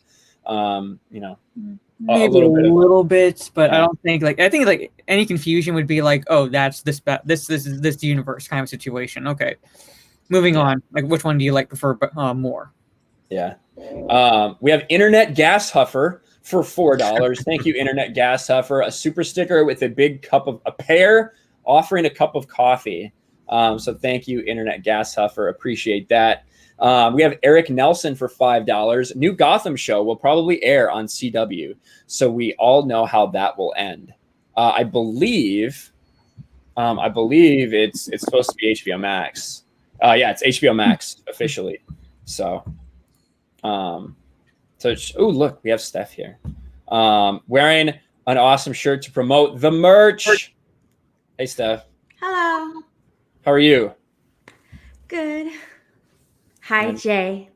maybe a little bit, but I don't think I think any confusion would be like, oh, that's this is this universe kind of situation. Okay, moving on. Like, which one do you prefer more? Yeah, we have Internet Gas Huffer for $4. Thank you, Internet Gas Huffer. A super sticker with a big cup of a pear offering a cup of coffee. So thank you, Internet Gas Huffer. Appreciate that. We have Eric Nelson for $5. New Gotham show will probably air on CW, so we all know how that will end. I believe it's supposed to be HBO Max. It's HBO Max officially. So, look, we have Steph here, wearing an awesome shirt to promote the merch. Hey, Steph. Hello. How are you? Good. Hi, Jay.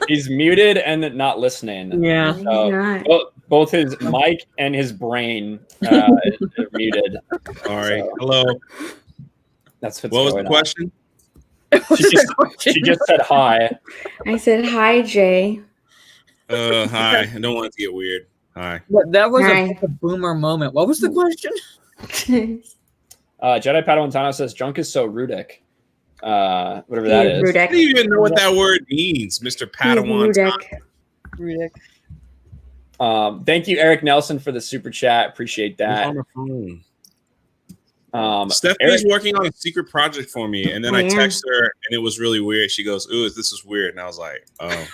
He's muted and not listening. Yeah. So both his mic and his brain are muted. All right. So, hello. That's what was the question? She just said hi. I said hi, Jay. Hi. I don't want it to get weird. Hi. That was a boomer moment. What was the question? Jedi Padawan Tano says junk is so Rudick. Whatever that is. I don't even know what that word means, Mr. Padawan Rudick. Thank you, Eric Nelson, for the super chat. Appreciate that. Stephanie's working on a secret project for me, and then I text her, and it was really weird. She goes, "Ooh, this is weird," and I was like, "Oh."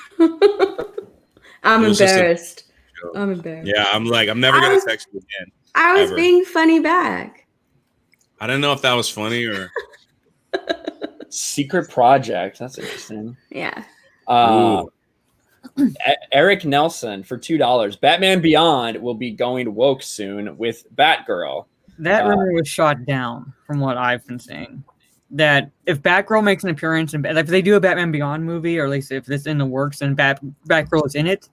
I'm embarrassed. I'm embarrassed. Yeah, I'm never gonna text you again. I was being funny back. I don't know if that was funny or secret project. That's interesting. Yeah. Eric Nelson for $2. Batman Beyond will be going woke soon with Batgirl. That rumor was shot down from what I've been saying. That if Batgirl makes an appearance, and if they do a Batman Beyond movie, or at least if it's in the works and Batgirl is in it,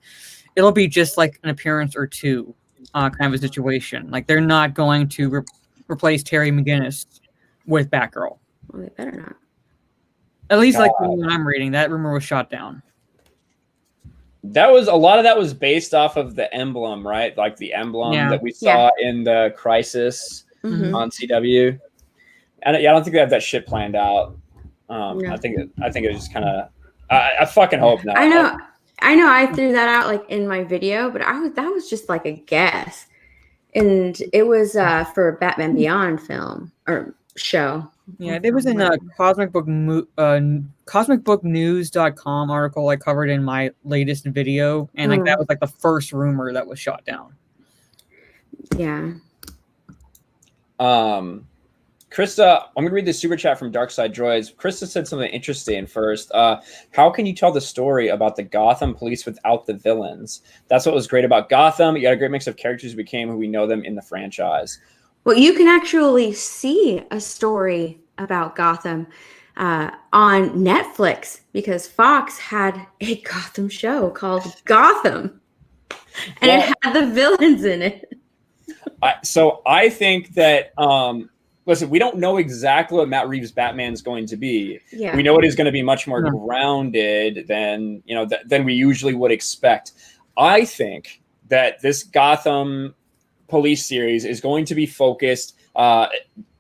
it'll be just like an appearance or two kind of a situation. Like they're not going to replace Terry McGinnis with Batgirl. Well, they better not. At least like when I'm reading, that rumor was shot down. That was a lot of that was based off of the emblem, right? Like the emblem that we saw in the Crisis on CW. And I don't think they have that shit planned out. I think it was just kind of. I fucking hope not. I know. I threw that out in my video, but that was just like a guess. And it was for Batman Beyond film or show. Yeah, there was in a cosmicbooknews.com article I covered in my latest video, and like that was like the first rumor that was shot down. Yeah. Krista, I'm gonna read the super chat from Darkside Droids. Krista said something interesting first. How can you tell the story about the Gotham police without the villains? That's what was great about Gotham. You got a great mix of characters who became who we know them in the franchise. Well, you can actually see a story about Gotham on Netflix because Fox had a Gotham show called Gotham, and it had the villains in it. So I think that listen, we don't know exactly what Matt Reeves' Batman is going to be. Yeah. We know it is going to be much more grounded than than we usually would expect. I think that this Gotham police series is going to be focused.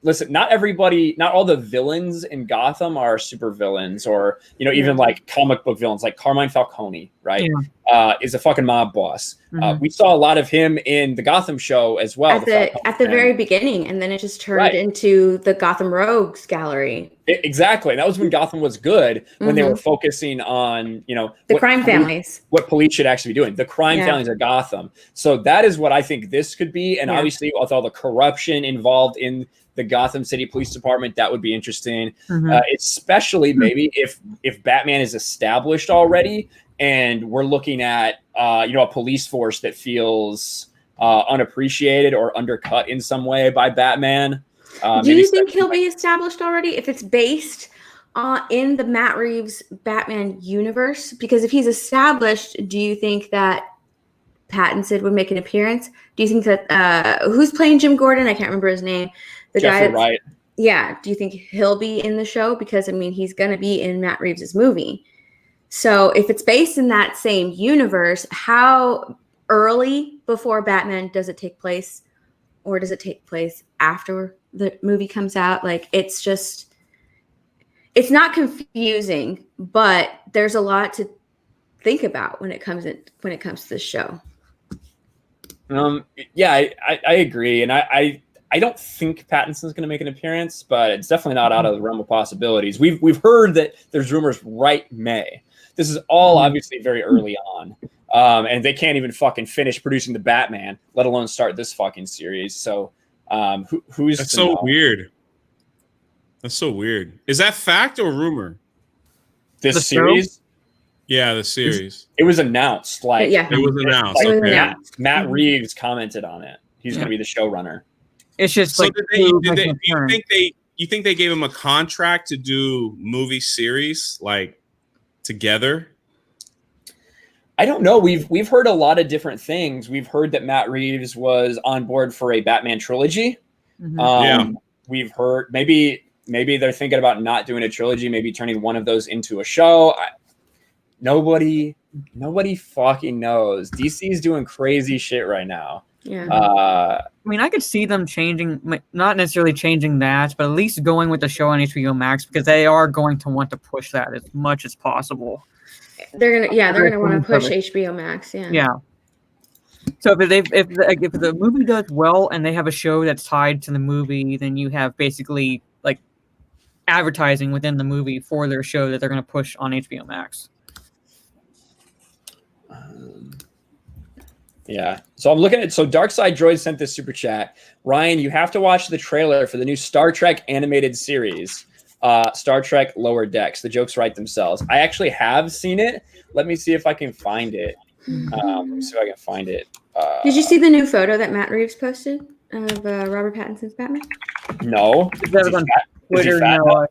Listen, not all the villains in Gotham are super villains, or even like comic book villains, like Carmine Falcone, right? Yeah. Is a fucking mob boss. We saw a lot of him in the Gotham show as well. At the very beginning, and then it just turned into the Gotham Rogues gallery. Exactly. That was when Gotham was good, when they were focusing on, the crime families. What police should actually be doing. The crime families of Gotham. So that is what I think this could be. And obviously with all the corruption involved in the Gotham City Police Department, that would be interesting. Especially maybe if Batman is established already and we're looking at a police force that feels unappreciated or undercut in some way by Batman. Do you think he'll be established already if it's based in the Matt Reeves Batman universe? Because if he's established, do you think that Pattinson would make an appearance? Do you think that who's playing Jim Gordon? I can't remember his name. The Jeffrey guy. Wright. Yeah. Do you think he'll be in the show? Because he's going to be in Matt Reeves' movie. So if it's based in that same universe, how early before Batman does it take place, or does it take place after the movie comes out? Like, it's not confusing, but there's a lot to think about when it comes to this show. Yeah, I agree, and I don't think Pattinson's going to make an appearance, but it's definitely not out of the realm of possibilities. We've heard that there's rumors right May. This is all obviously very early on, and they can't even fucking finish producing the Batman, let alone start this fucking series. So who's that's so know? Weird. That's so weird. Is that fact or rumor? This series? Show? Yeah, the series. It was announced. Like, it was announced. Like, okay. yeah, Matt Reeves commented on it. He's going to be the showrunner. It's just so like, you think they gave him a contract to do movie series like together? I don't know. We've heard a lot of different things. We've heard that Matt Reeves was on board for a Batman trilogy. We've heard maybe they're thinking about not doing a trilogy, maybe turning one of those into a show. Nobody fucking knows. DC is doing crazy shit right now. Yeah. I could see them changing, not necessarily changing that, but at least going with the show on HBO Max, because they are going to want to push that as much as possible. They're gonna want to push HBO Max. Yeah. So if the movie does well and they have a show that's tied to the movie, then you have basically like advertising within the movie for their show that they're going to push on HBO Max. Yeah. So I'm looking at Darkside Droid sent this super chat. Ryan, you have to watch the trailer for the new Star Trek animated series, Star Trek Lower Decks. The jokes write themselves. I actually have seen it. Let me see if I can find it. Let me see if I can find it. Did you see the new photo that Matt Reeves posted of Robert Pattinson's Batman? No. That was on Twitter. No,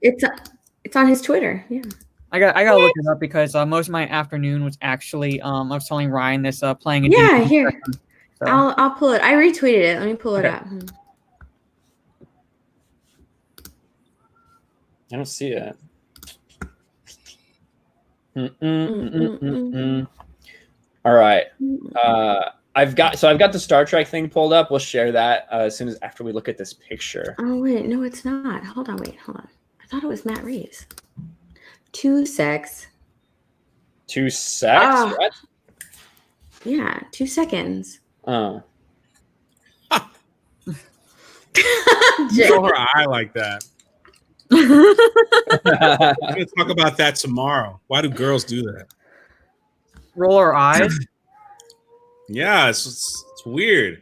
it's on his Twitter. Yeah. I gotta look it up because most of my afternoon was actually I was telling Ryan this playing a D&D here. Session, so. I'll pull it. I retweeted it. Let me pull it up. I don't see it. All right. I've got the Star Trek thing pulled up. We'll share that as soon as after we look at this picture. Oh wait, no, it's not. Hold on. I thought it was Matt Reeves. 2 secs. 2 secs? What? Yeah, 2 seconds. Oh. Show her eye like that. We're gonna talk about that tomorrow. Why do girls do that? Roll our eyes. Yeah, it's weird.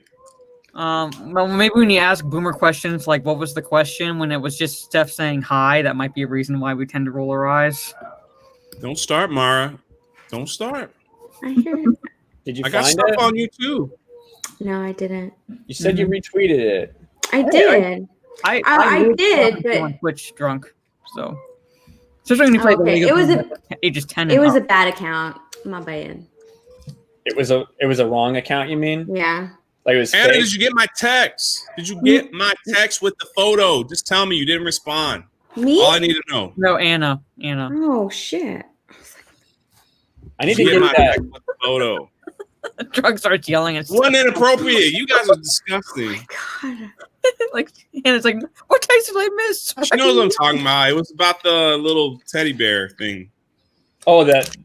Well, maybe when you ask boomer questions, like what was the question when it was just Steph saying hi, that might be a reason why we tend to roll our eyes. Don't start, Mara. Don't start. I hear it. Did you I got find stuff it? on you too. No, I didn't. You said you retweeted it. I did. I did, but on Twitch drunk, so especially when you play the okay. League It was of ages 10. it was a up. bad account. My bad. It was a wrong account, you mean? Yeah. Like it was Anna, fake? did you get my text? Did you get my text with the photo? Just tell me you didn't respond. Me? All I need to know. No, Anna. Oh shit. I need Did to you get my get that. text with the photo? Drunk starts yelling and Wasn't inappropriate. You guys are disgusting. God. like Anna's like, what text did I miss? She knows what I'm talking about. It was about the little teddy bear thing. Oh, that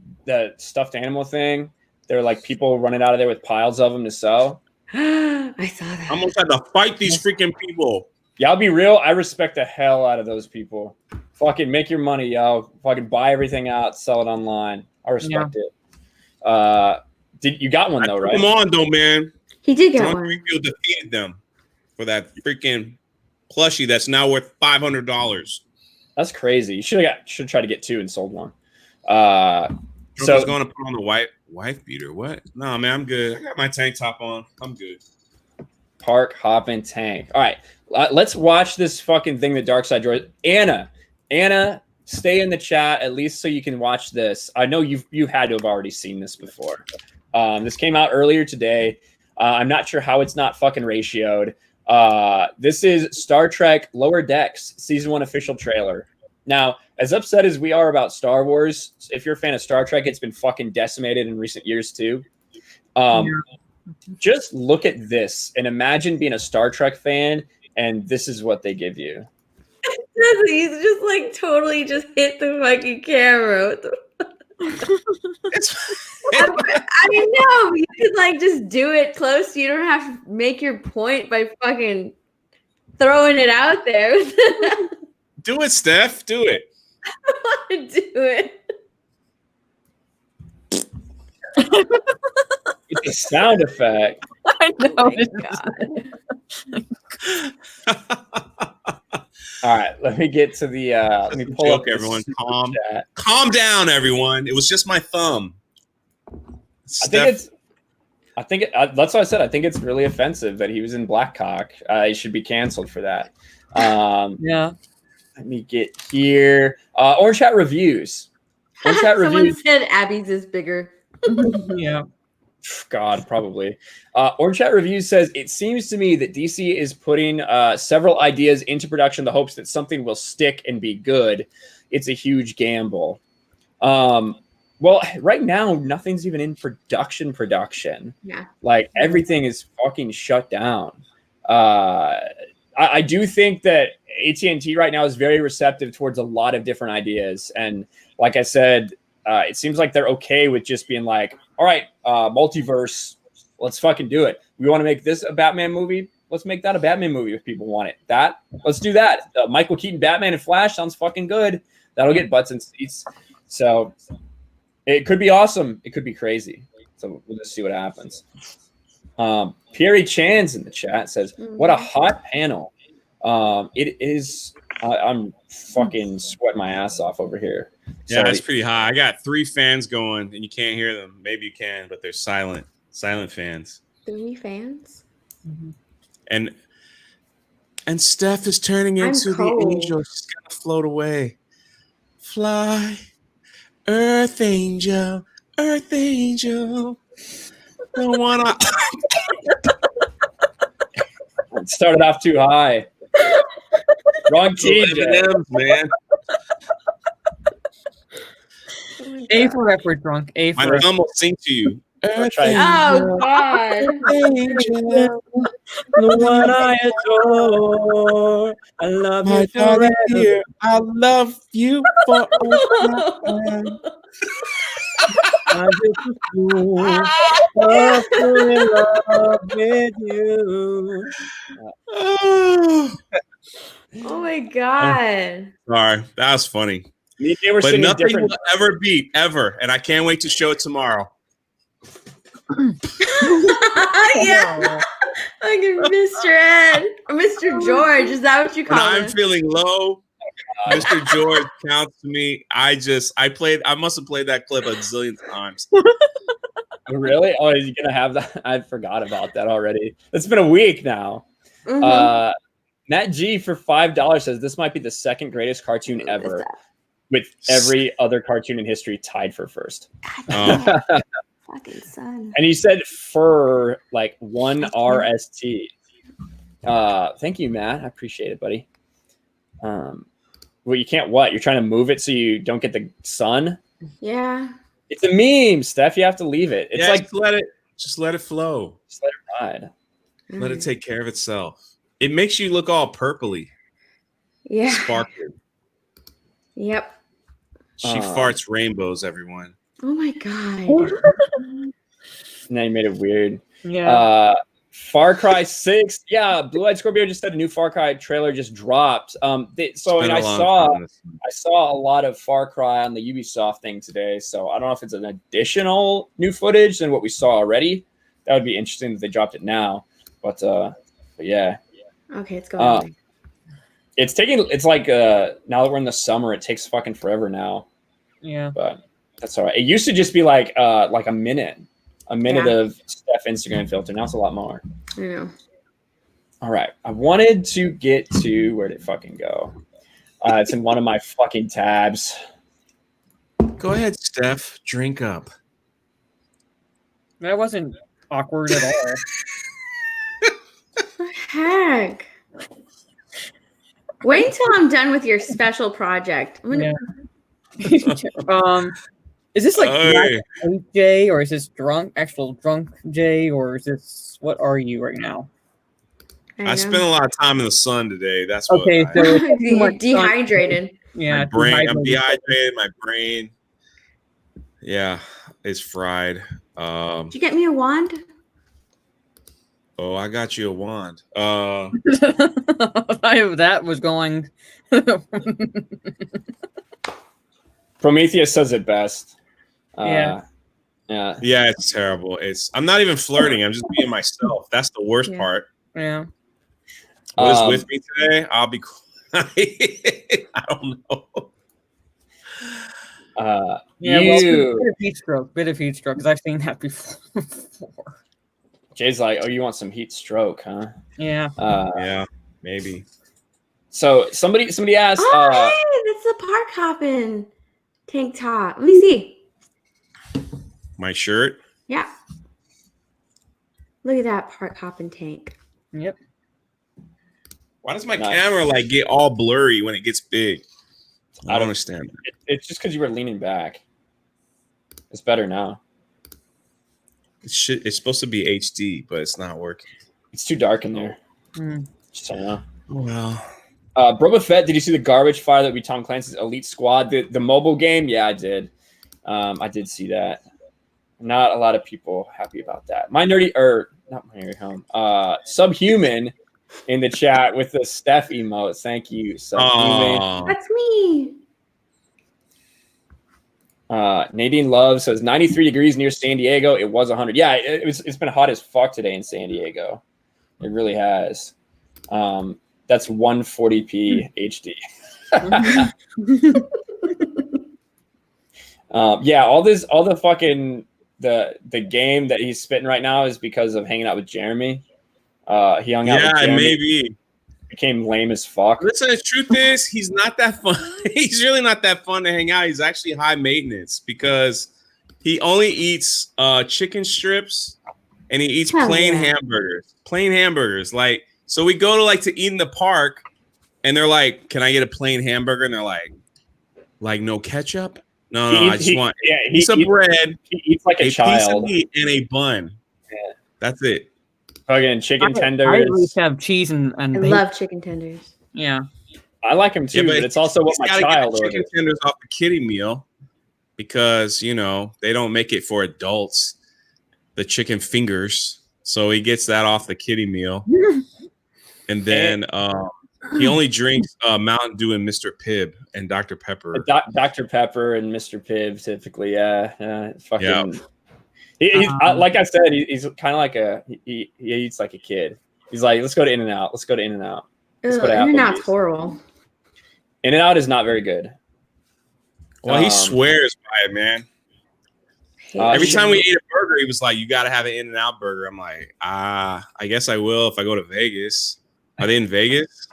stuffed animal thing. There were like people running out of there with piles of them to sell. I saw that. I almost had to fight these freaking people. Yeah, I'll be real. I respect the hell out of those people. Fucking make your money, yo. Fucking buy everything out, sell it online. I respect it. Did you got one though, right? Come on, though, man. He did get John one. Greenfield defeated them for that freaking plushie that's now worth $500. That's crazy. You should try to get two and sold one. So I So was going to put on the wife beater. What? No, man, I'm good. I got my tank top on. I'm good. park hopping tank. All right, let's watch this fucking thing that Darkside Droid. Anna, stay in the chat at least so you can watch this. I know you had to have already seen this before. This came out earlier today. I'm not sure how it's not fucking ratioed. This is Star Trek Lower Decks Season 1 official trailer. Now, as upset as we are about Star Wars, if you're a fan of Star Trek, it's been fucking decimated in recent years too. Just look at this and imagine being a Star Trek fan, and this is what they give you. He's just like totally just hit the fucking camera. I mean, no, you could like just do it close. You don't have to make your point by fucking throwing it out there. Do it, Steph. Do it. I want to do it. It's a sound effect. I know. Oh my God. All right, let me get to the. Let me pull up everyone. the Calm. chat. Calm down, everyone. It was just my thumb. That's what I said. I think it's really offensive that he was in Blackcock. He should be canceled for that. Yeah. Let me get here. Orange Hat reviews. Orange Hat Someone reviews. said Abby's is bigger. Yeah. God, probably. Orange Hat Reviews says, it seems to me that DC is putting several ideas into production in the hopes that something will stick and be good. It's a huge gamble. Well, right now, nothing's even in production. Yeah. Like, everything is fucking shut down. I do think that AT&T right now is very receptive towards a lot of different ideas. And like I said, it seems like they're okay with just being like, all right, multiverse, let's fucking do it. We want to make this a Batman movie. Let's make that a Batman movie if people want it. Let's do that. Michael Keaton Batman and Flash sounds fucking good. That'll get butts in seats. So it could be awesome. It could be crazy. So we'll just see what happens. Pierre Chan's in the chat says, what a hot panel. It is. I'm fucking sweating my ass off over here. Yeah, So it's pretty high. I got 3 fans going, and you can't hear them. Maybe you can, but they're silent fans. 3 fans? And Steph is turning into the angel. She's gonna float away. Fly, Earth Angel, Earth Angel. Don't wanna. it started off too high. Wrong key, M&Ms, man. A for effort, drunk. A My for effort. thumb will sing to you. Earth Oh, God. Angel, The one I adore. I love my you darling forever. dear, I love you for all time. I just fell in love with you. Oh my god. Sorry, that was funny. They were But singing nothing different. will ever beat ever, and I can't wait to show it tomorrow. Yeah. Like Mr. Ed or Mr. George. Is that what you When call I'm him? feeling low, Mr. George counts to me. I must have played that clip a zillion times. Really? Oh, is he gonna have that? I forgot about that already. It's been a week now. Mhm. Nat G for $5 says this might be the second greatest cartoon What is ever, that? with every other cartoon in history tied for first. God damn it. Fucking son. And he said for like one RST. Thank you, Matt. I appreciate it, buddy. Well, you can't what? You're trying to move it so you don't get the sun? Yeah. It's a meme, Steph. You have to leave it. It's Yeah, like just let it flow. just let it ride. Let it take care of itself. It makes you look all purpley, Yeah. sparkly. Yep. She farts rainbows, everyone. Oh my god. And then he made it weird. Yeah. Far Cry 6. Yeah, Blue Eyed Scorpio just said a new Far Cry trailer just dropped. And I saw a lot of Far Cry on the Ubisoft thing today. So I don't know if it's an additional new footage than what we saw already. That would be interesting if they dropped it now. But yeah. Okay, it's going away. It's like now that we're in the summer, it takes fucking forever now. Yeah. But that's all right. It used to just be like a minute of Steph Instagram filter. Now it's a lot more. Yeah. All right. I wanted to get to where did it fucking go? It's in one of my fucking tabs. Go ahead, Steph. Drink up. That wasn't awkward at all. What the heck? Wait until I'm done with your special project. I'm gonna- Is this like Hey. Jay, or is this actual drunk Jay, or is this, what are you right now? I spent a lot of time in the sun today. That's Okay, what. so You're dehydrated. yeah, I'm dehydrated. My brain, yeah, is fried. Did you get me a wand? Oh, I got you a wand. That was going. Prometheus says it best. Yeah. Yeah. Yeah, it's terrible. I'm not even flirting. I'm just being myself. That's the worst Yeah. part. Yeah. What is with me today? I'll be quiet. I don't know. Yeah, well, bit of heat stroke, because I've seen that before. Jay's like, oh, you want some heat stroke, huh? Yeah. Yeah, maybe. So somebody asked. Oh, hey, that's the park hopping tank top. Let me see. My shirt. Yeah. Look at that park hopping tank. Yep. Why does my Nice. camera like get all blurry when it gets big? I don't understand. It's just because you were leaning back. It's better now. It's supposed to be HD, but it's not working. It's too dark in there. Mm. Just so you know. Well, Boba Fett, did you see the garbage fire that we Tom Clancy's Elite Squad, the mobile game? Yeah, I did. I did see that. Not a lot of people happy about that. Not my nerdy home. Subhuman in the chat with the Steph emote. Thank you, Subhuman. That's me. Nadine Love says 93 degrees near San Diego. It was 100. Yeah, it's been hot as fuck today in San Diego. It really has. That's 140p HD. Yeah, all the fucking the game that he's spitting right now is because of hanging out with Jeremy. He hung out with Jeremy. Maybe. Became lame as fuck. Listen, the truth is, he's not that fun. He's really not that fun to hang out. He's actually high maintenance because he only eats chicken strips and he eats plain hamburgers. Plain hamburgers. Like, so we go to eat in the park and they're like, "Can I get a plain hamburger?" And they're like no ketchup? No, I just want a piece of bread. He eats like a child. Piece of meat and a bun. Yeah. That's it. Fucking chicken tenders. I at least have cheese and I love chicken tenders. Yeah. I like him too, but it's also what my child get the chicken orders. tenders off the kiddie meal because they don't make it for adults. The chicken fingers, so he gets that off the kiddie meal, and then he only drinks Mountain Dew and Mr. Pibb and Dr. Pepper. Dr. Pepper and Mr. Pibb typically, fucking. Yeah. Like I said, he's kind of like he eats like a kid. He's like, let's go to In-N-Out. Let's go to In-N-Out. In-N-Out's horrible. In-N-Out is not very good. Well, he swears by it, man. Every time we ate a burger, he was like, "You got to have an In-N-Out burger." I'm like, I guess I will if I go to Vegas. Are they in Vegas?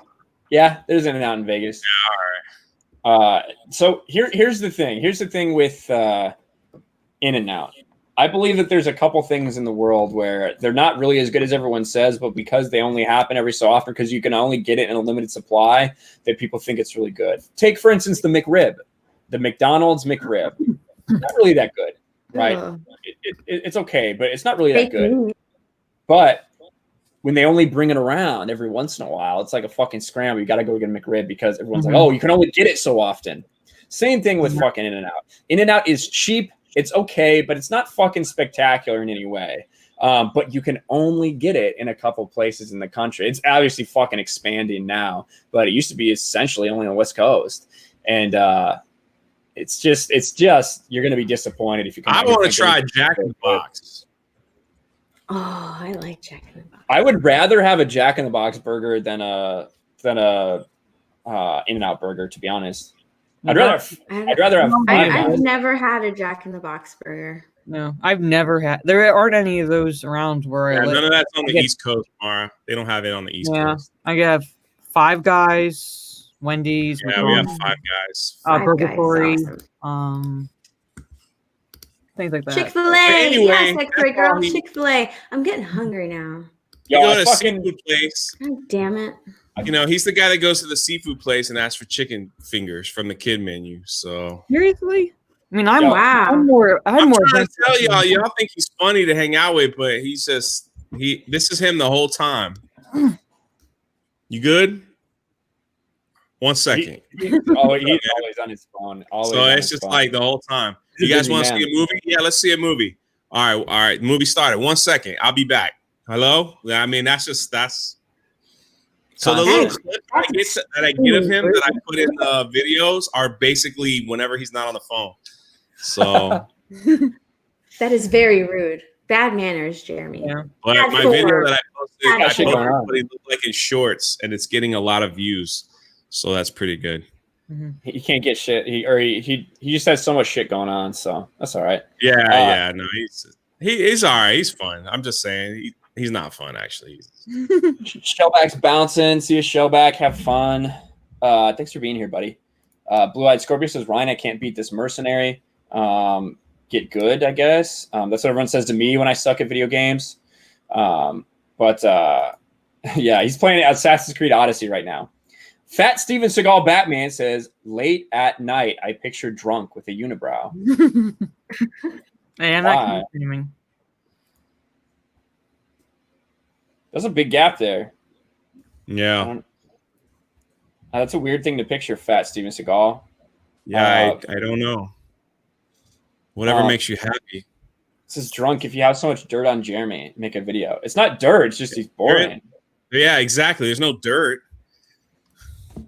Yeah, there's In-N-Out in Vegas. Yeah, all right. So here's the thing. Here's the thing with In-N-Out. I believe that there's a couple things in the world where they're not really as good as everyone says, but because they only happen every so often, because you can only get it in a limited supply, that people think it's really good. Take, for instance, the McRib, the McDonald's McRib. Not really that good, right? It's okay, but it's not really that good. But when they only bring it around every once in a while, it's like a fucking scramble. You got to go get a McRib because everyone's like, oh, you can only get it so often. Same thing with fucking In-N-Out. In-N-Out is cheap. It's okay, but it's not fucking spectacular in any way. But you can only get it in a couple places in the country. It's obviously fucking expanding now, but it used to be essentially only on the West Coast. And it's just you're going to be disappointed if you can. I want to try Jack in the Box. Oh, I like Jack in the Box. I would rather have a Jack in the Box burger than a In-N-Out burger, to be honest. I'd rather have. I've never had a Jack in the Box burger. No, I've never had. There aren't any of those around where I live. None of that's on the East Coast, Mara. They don't have it on the East Coast. I have Five Guys, Wendy's. Yeah, we have Five Guys. Purgatory. Things like that. Chick-fil-A. Anyway, yes, that great girl. Chick-fil-A. I'm getting hungry now. You go to a seafood place. God damn it. He's the guy that goes to the seafood place and asks for chicken fingers from the kid menu. So seriously, I mean, I'm trying to tell y'all think he's funny to hang out with, but this is him the whole time. You good? 1 second. He's always on his phone. So it's just like the whole time. You guys want to see a movie? Yeah, let's see a movie. All right. Movie started. 1 second. I'll be back. Hello? I mean, that's. So the little clip that I get of him that I put in the videos are basically whenever he's not on the phone. So that is very rude. Bad manners, Jeremy. Yeah. But my video that I posted what he looked like in shorts, and it's getting a lot of views. So that's pretty good. Mm-hmm. He can't get shit. He just has so much shit going on. So that's all right. Yeah. No, he's all right. He's fun. I'm just saying he's not fun actually. Shellback's bouncing. See a Shellback. Have fun. Thanks for being here, buddy. Blue-Eyed Scorpio says, Ryan, I can't beat this mercenary. Get good, I guess. That's what everyone says to me when I suck at video games. But yeah, he's playing Assassin's Creed Odyssey right now. Fat Steven Seagal Batman says, late at night, I picture drunk with a unibrow. Hey, I'm not continuing. There's a big gap there. Yeah. That's a weird thing to picture, Fat Steven Seagal. Yeah, I don't know. Whatever makes you happy. This is drunk. If you have so much dirt on Jeremy, make a video. It's not dirt. It's just he's boring. Yeah, exactly. There's no dirt.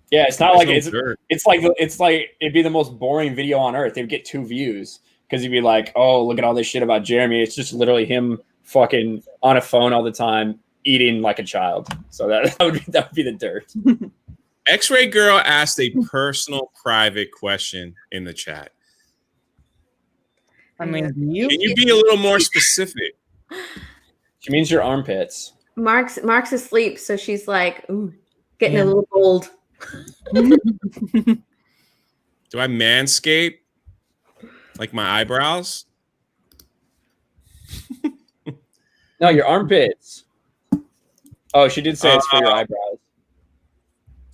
Yeah, it's not There's like no it's like it'd be the most boring video on earth. They'd get 2 views because you'd be like, oh, look at all this shit about Jeremy. It's just literally him fucking on a phone all the time, eating like a child. So that would be the dirt. X-Ray Girl asked a personal, private question in the chat. I mean, can you be a little more specific? She means your armpits. Mark's asleep, so she's like, ooh, getting a little bold. Do I manscape like my eyebrows? No, your armpits. Oh, she did say it's for your eyebrows.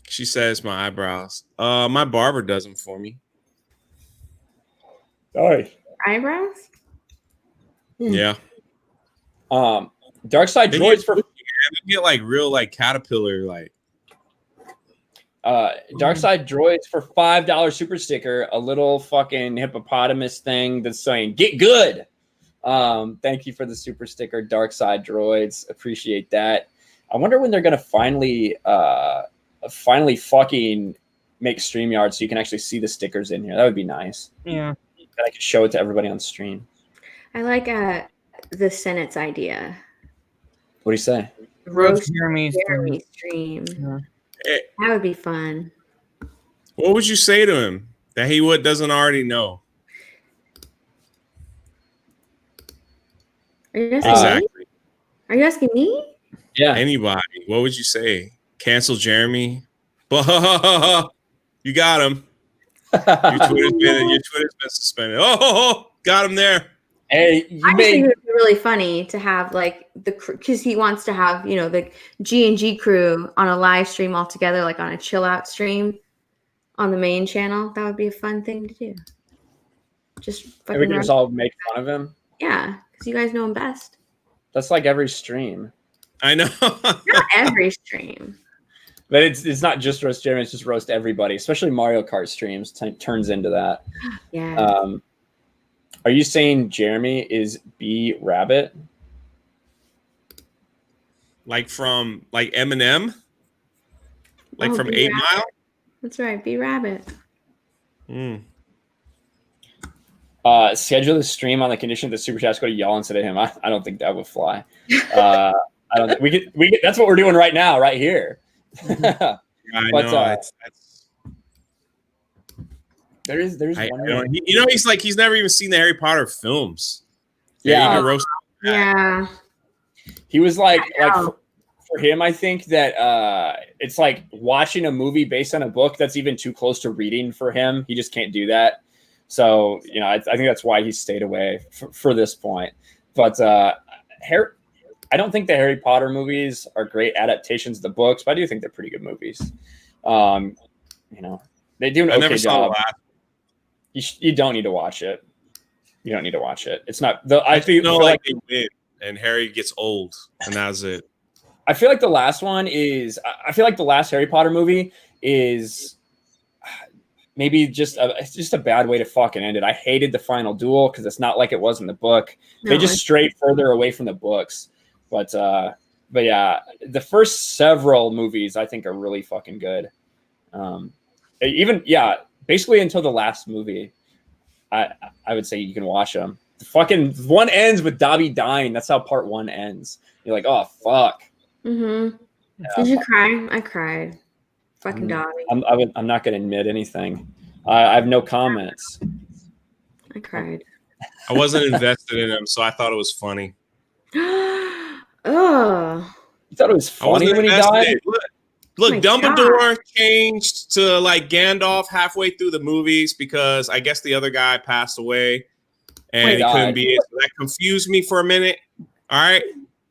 She says my eyebrows. My barber does them for me. Sorry. Eyebrows? Yeah. Dark Side Droids for get like real like caterpillar like. Darkside Droids for $5 super sticker, a little fucking hippopotamus thing that's saying "Get good." Thank you for the super sticker, Darkside Droids. Appreciate that. I wonder when they're gonna finally fucking make StreamYard so you can actually see the stickers in here. That would be nice. Yeah. And I could show it to everybody on stream. I like the Senate's idea. What do you say? Roast Jeremy's stream. Yeah. That would be fun. What would you say to him that he doesn't already know? Are you asking me? Are you asking me? Yeah. Anybody. What would you say? Cancel Jeremy? You got him. Your Twitter's been suspended. Oh, got him there. Hey, I just think it would be really funny to have like because he wants to have the G&G crew on a live stream all together, like on a chill out stream on the main channel. That would be a fun thing to do. Just fucking we can just all make fun of him. Yeah, because you guys know him best. That's like every stream. I know. Not every stream. But it's not just roast Jeremy, it's just roast everybody, especially Mario Kart streams turns into that. Yeah. Are you saying Jeremy is B Rabbit? Like from Eminem? Like from B 8 Mile? That's right, B Rabbit. Schedule the stream on the condition that the super chats go to y'all instead of him. I don't think that would fly. I don't think we get that's what we're doing right now, right here. I know. There's one. He's never even seen the Harry Potter films. Yeah. Yeah. He was like for him, I think that it's like watching a movie based on a book that's even too close to reading for him. He just can't do that. So, I think that's why he stayed away for this point. But I don't think the Harry Potter movies are great adaptations of the books, but I do think they're pretty good movies. They do an okay job. You don't need to watch it. You don't need to watch it. It's not. I think like they win, and Harry gets old, and that's it. I feel like the last one is. I feel like the last Harry Potter movie is maybe just a bad way to fucking end it. I hated the final duel because it's not like it was in the book. No, they just strayed further away from the books. But yeah, the first several movies I think are really fucking good. Basically until the last movie, I would say you can watch them. The fucking one ends with Dobby dying. That's how part one ends. You're like, oh fuck. Mm-hmm. Yeah. Did you cry? I cried. Fucking Dobby. I'm not gonna admit anything. I have no comments. I cried. I wasn't invested in him, so I thought it was funny. Oh. You thought it was funny when he died? Look, Dumbledore changed to like Gandalf halfway through the movies because I guess the other guy passed away and he couldn't be it. So that confused me for a minute. All right.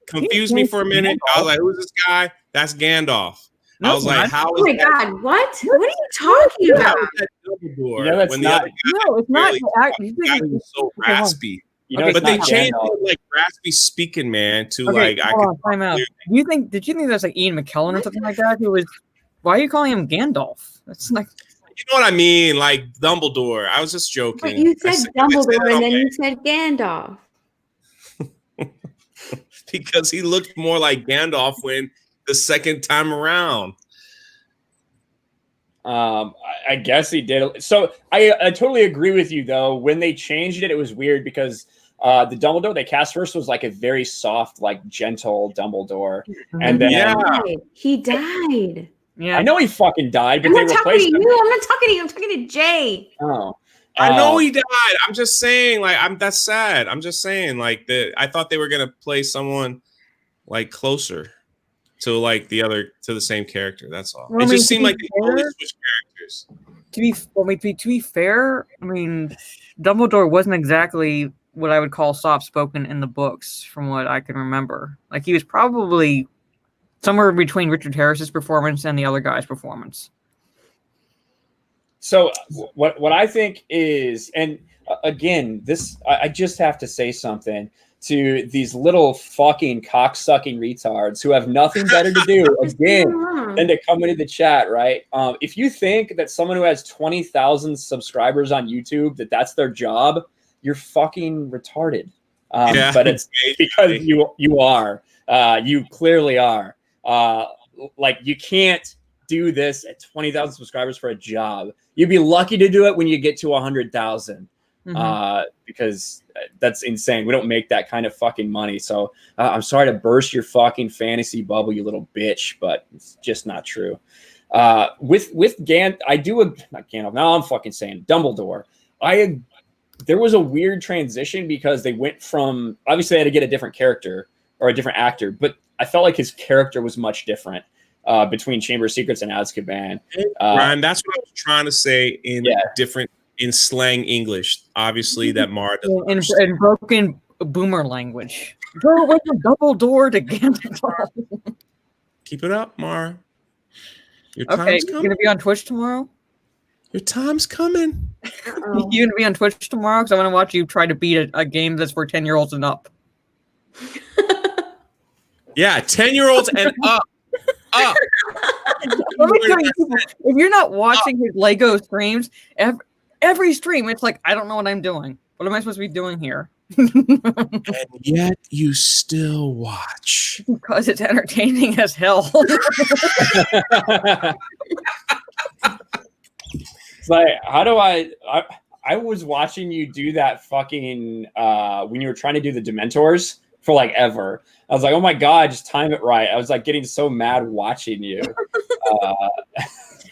Confused me for a minute. I was like, who's this guy? That's Gandalf. I was like, how is that? Oh my God, what? What are you talking about? Dumbledore when the other guy it's not. He was so raspy. But they changed it, like raspy speaking, man, to like I could time out. Did you think that's like Ian McKellen or something like that? Why are you calling him Gandalf? That's like, you know what I mean, like Dumbledore. I was just joking. But you said Dumbledore and then you said Gandalf. Because he looked more like Gandalf when the second time around. I guess he did. So I totally agree with you though. When they changed it, it was weird because the Dumbledore they cast first was like a very soft, like gentle Dumbledore, and then he died. Yeah, I know he fucking died, but I'm they not replaced him. I'm not talking to you. I'm talking to Jay. Oh, I know he died. I'm just saying, like, that's sad. I'm just saying, like, I thought they were gonna play someone like closer to like to the same character. That's all. Well, it just seemed like they only switched characters. To be fair, I mean, Dumbledore wasn't exactly what I would call soft-spoken in the books, from what I can remember. Like, he was probably somewhere between Richard Harris's performance and the other guy's performance. So what I think is, and again, I just have to say something. to these little fucking cocksucking retards who have nothing better to do again than to come into the chat, right? If you think that someone who has 20,000 subscribers on YouTube, that's their job, you're fucking retarded. But it's because you are. You clearly are. Like, you can't do this at 20,000 subscribers for a job. You'd be lucky to do it when you get to 100,000. Because that's insane. We don't make that kind of fucking money. So I'm sorry to burst your fucking fantasy bubble, you little bitch, but it's just not true. With I do not Gandalf. Now I'm fucking saying Dumbledore. There was a weird transition because they went from, obviously they had to get a different character or a different actor, but I felt like his character was much different between Chamber of Secrets and Azkaban. Ryan, that's what I was trying to say in slang English. Obviously, that Mara doesn't in broken boomer language. Go with the Dumbledore to Gandalf. Keep it up, Mara. Your Okay, time's you're coming. gonna be on Twitch tomorrow. Your time's coming. You're gonna be on Twitch tomorrow because I want to watch you try to beat a game that's for 10-year-olds and up. Yeah, 10-year-olds and up. Let me tell you, people, if you're not watching his Lego streams, every stream, it's like, I don't know what I'm doing. What am I supposed to be doing here? And yet you still watch. Because it's entertaining as hell. It's like, how do I was watching you do that fucking when you were trying to do the Dementors for like ever. I was like, oh my God, just time it right. I was like getting so mad watching you. I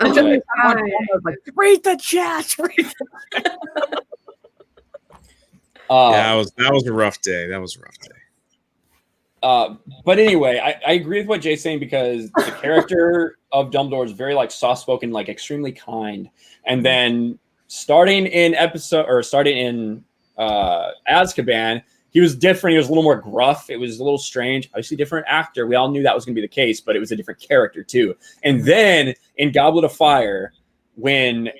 was like, read the chat. Yeah, that was a rough day. But anyway, I agree with what Jay's saying because the character of Dumbledore is very like soft-spoken, like extremely kind. And then starting in Azkaban, he was different. He was a little more gruff. It was a little strange. Obviously, different actor. We all knew that was going to be the case, but it was a different character too. And then in Goblet of Fire, when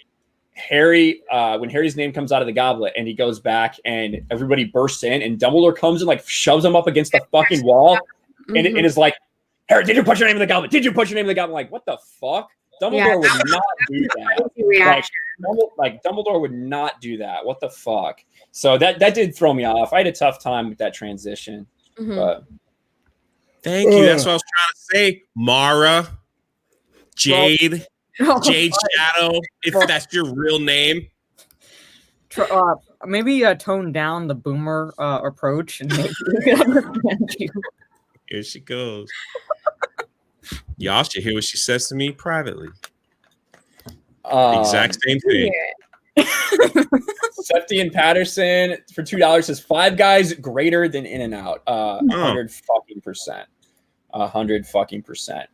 Harry's name comes out of the goblet and he goes back and everybody bursts in and Dumbledore comes and like shoves him up against the fucking wall and is like, Harry, did you put your name in the goblet? Did you put your name in the goblet? Like, what the fuck? Dumbledore would not do that. Like Dumbledore would not do that. What the fuck? So that did throw me off. I had a tough time with that transition. But thank you. That's what I was trying to say. Mara, Jade. Jade Shadow, if that's your real name. Maybe tone down the boomer approach and maybe we can understand you. Here she goes. Y'all should hear what she says to me privately. Exact same thing. Septian Patterson for $2 says Five Guys greater than In-N-Out. 100 fucking percent. 100 fucking percent.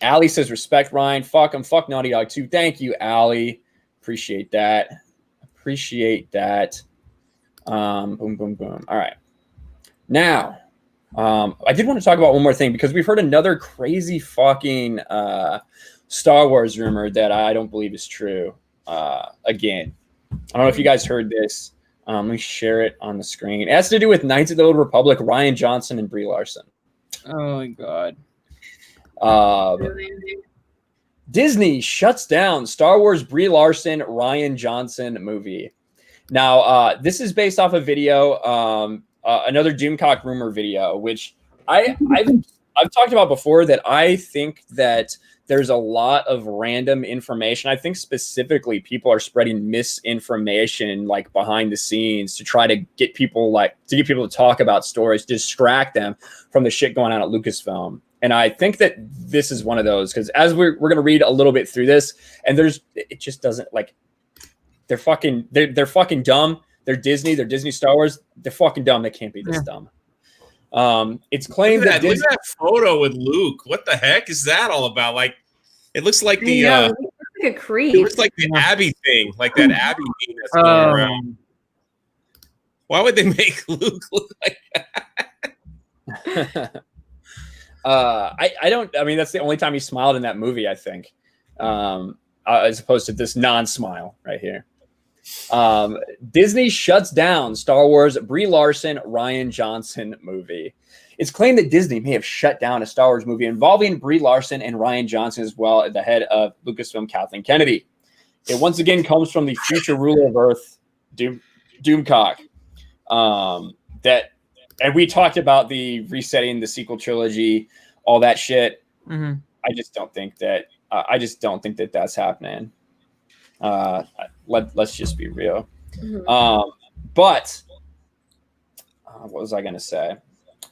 Allie says, respect Ryan. Fuck him. Fuck Naughty Dog too. Thank you, Allie. Appreciate that. Boom, boom, boom. All right. Now, I did want to talk about one more thing because we've heard another crazy fucking Star Wars rumor that I don't believe is true. Again, I don't know if you guys heard this. Let me share it on the screen. It has to do with Knights of the Old Republic, Rian Johnson and Brie Larson. Oh my God. Disney shuts down Star Wars Brie Larson, Rian Johnson movie. Now, this is based off a video, another Doomcock rumor video, which I've talked about before that I think that there's a lot of random information. I think specifically people are spreading misinformation like behind the scenes to try to get people to talk about stories, distract them from the shit going on at Lucasfilm. And I think that this is one of those because as we're going to read a little bit through this, and it just doesn't like they're fucking dumb. They're Disney Star Wars. They're fucking dumb. They can't be this dumb. It's claimed look at that photo with Luke. What the heck is that all about? Like, it looks like the it looks like a creep. It looks like the Abby thing, like that Abby thing that's going around. Why would they make Luke look like that? I mean, that's the only time he smiled in that movie, I think, as opposed to this non-smile right here. Disney shuts down Star Wars Brie Larson, Rian Johnson movie. It's claimed that Disney may have shut down a Star Wars movie involving Brie Larson and Rian Johnson as well at the head of Lucasfilm Kathleen Kennedy. It once again comes from the future ruler of Earth, Doomcock. And we talked about the resetting the sequel trilogy, all that shit. Mm-hmm. I just don't think that. That's happening. Let's just be real. Mhm. But what was I going to say?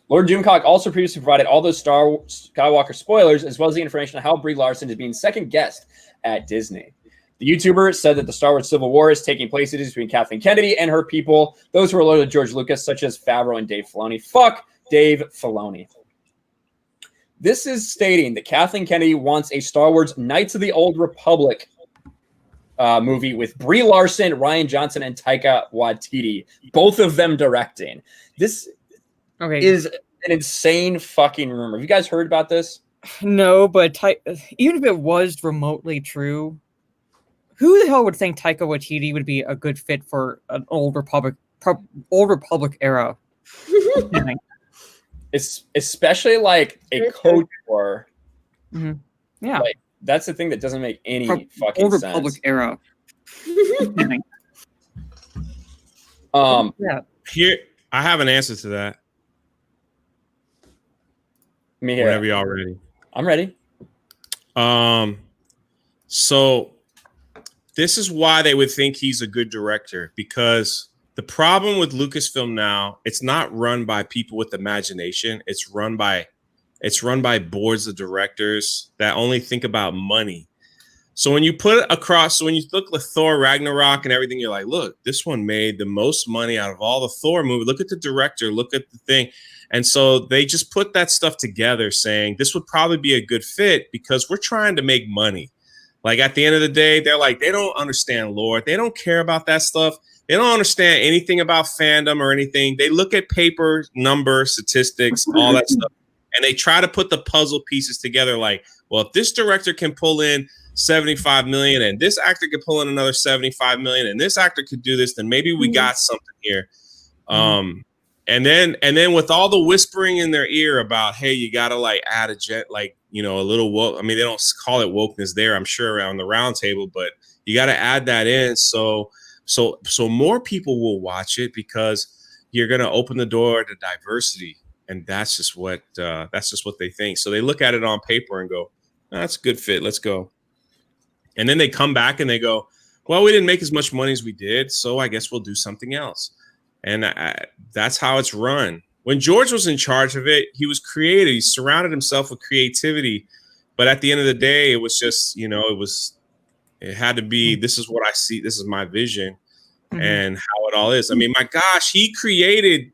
Lord Doomcock also previously provided all those Skywalker spoilers, as well as the information on how Brie Larson is being second guest at Disney. The YouTuber said that the Star Wars Civil War is taking place between Kathleen Kennedy and her people, those who are loyal to George Lucas, such as Favreau and Dave Filoni. Fuck Dave Filoni. This is stating that Kathleen Kennedy wants a Star Wars Knights of the Old Republic movie with Brie Larson, Rian Johnson, and Taika Waititi, both of them directing. This is an insane fucking rumor. Have you guys heard about this? No, but even if it was remotely true, who the hell would think Taika Waititi would be a good fit for an Old Republic era? It's especially like a KOTOR. Mm-hmm. Yeah, like, that's the thing that doesn't make any fucking Old sense. Republic era. Yeah. Here, I have an answer to that. Me here. Whenever y'all ready. I'm ready. So this is why they would think he's a good director, because the problem with Lucasfilm now, it's not run by people with imagination. It's run by boards of directors that only think about money. So when you put it across, so when you look at Thor Ragnarok and everything, you're like, look, this one made the most money out of all the Thor movies. Look at the director, look at the thing. And so they just put that stuff together saying this would probably be a good fit because we're trying to make money. Like at the end of the day, they're like, they don't understand lore. They don't care about that stuff. They don't understand anything about fandom or anything. They look at paper, number, statistics, all that stuff. And they try to put the puzzle pieces together like, well, if this director can pull in 75 million and this actor could pull in another 75 million and this actor could do this, then maybe we got something here. And then with all the whispering in their ear about, hey, you got to like add a little woke. I mean, they don't call it wokeness there, I'm sure, around the round table, but you got to add that in. So more people will watch it because you're going to open the door to diversity. And that's just what they think. So they look at it on paper and go, that's a good fit. Let's go. And then they come back and they go, well, we didn't make as much money as we did, so I guess we'll do something else. And that's how it's run. When George was in charge of it, he was creative. He surrounded himself with creativity. But at the end of the day, it was just, it had to be, this is what I see. This is my vision and how it all is. I mean, my gosh, he created,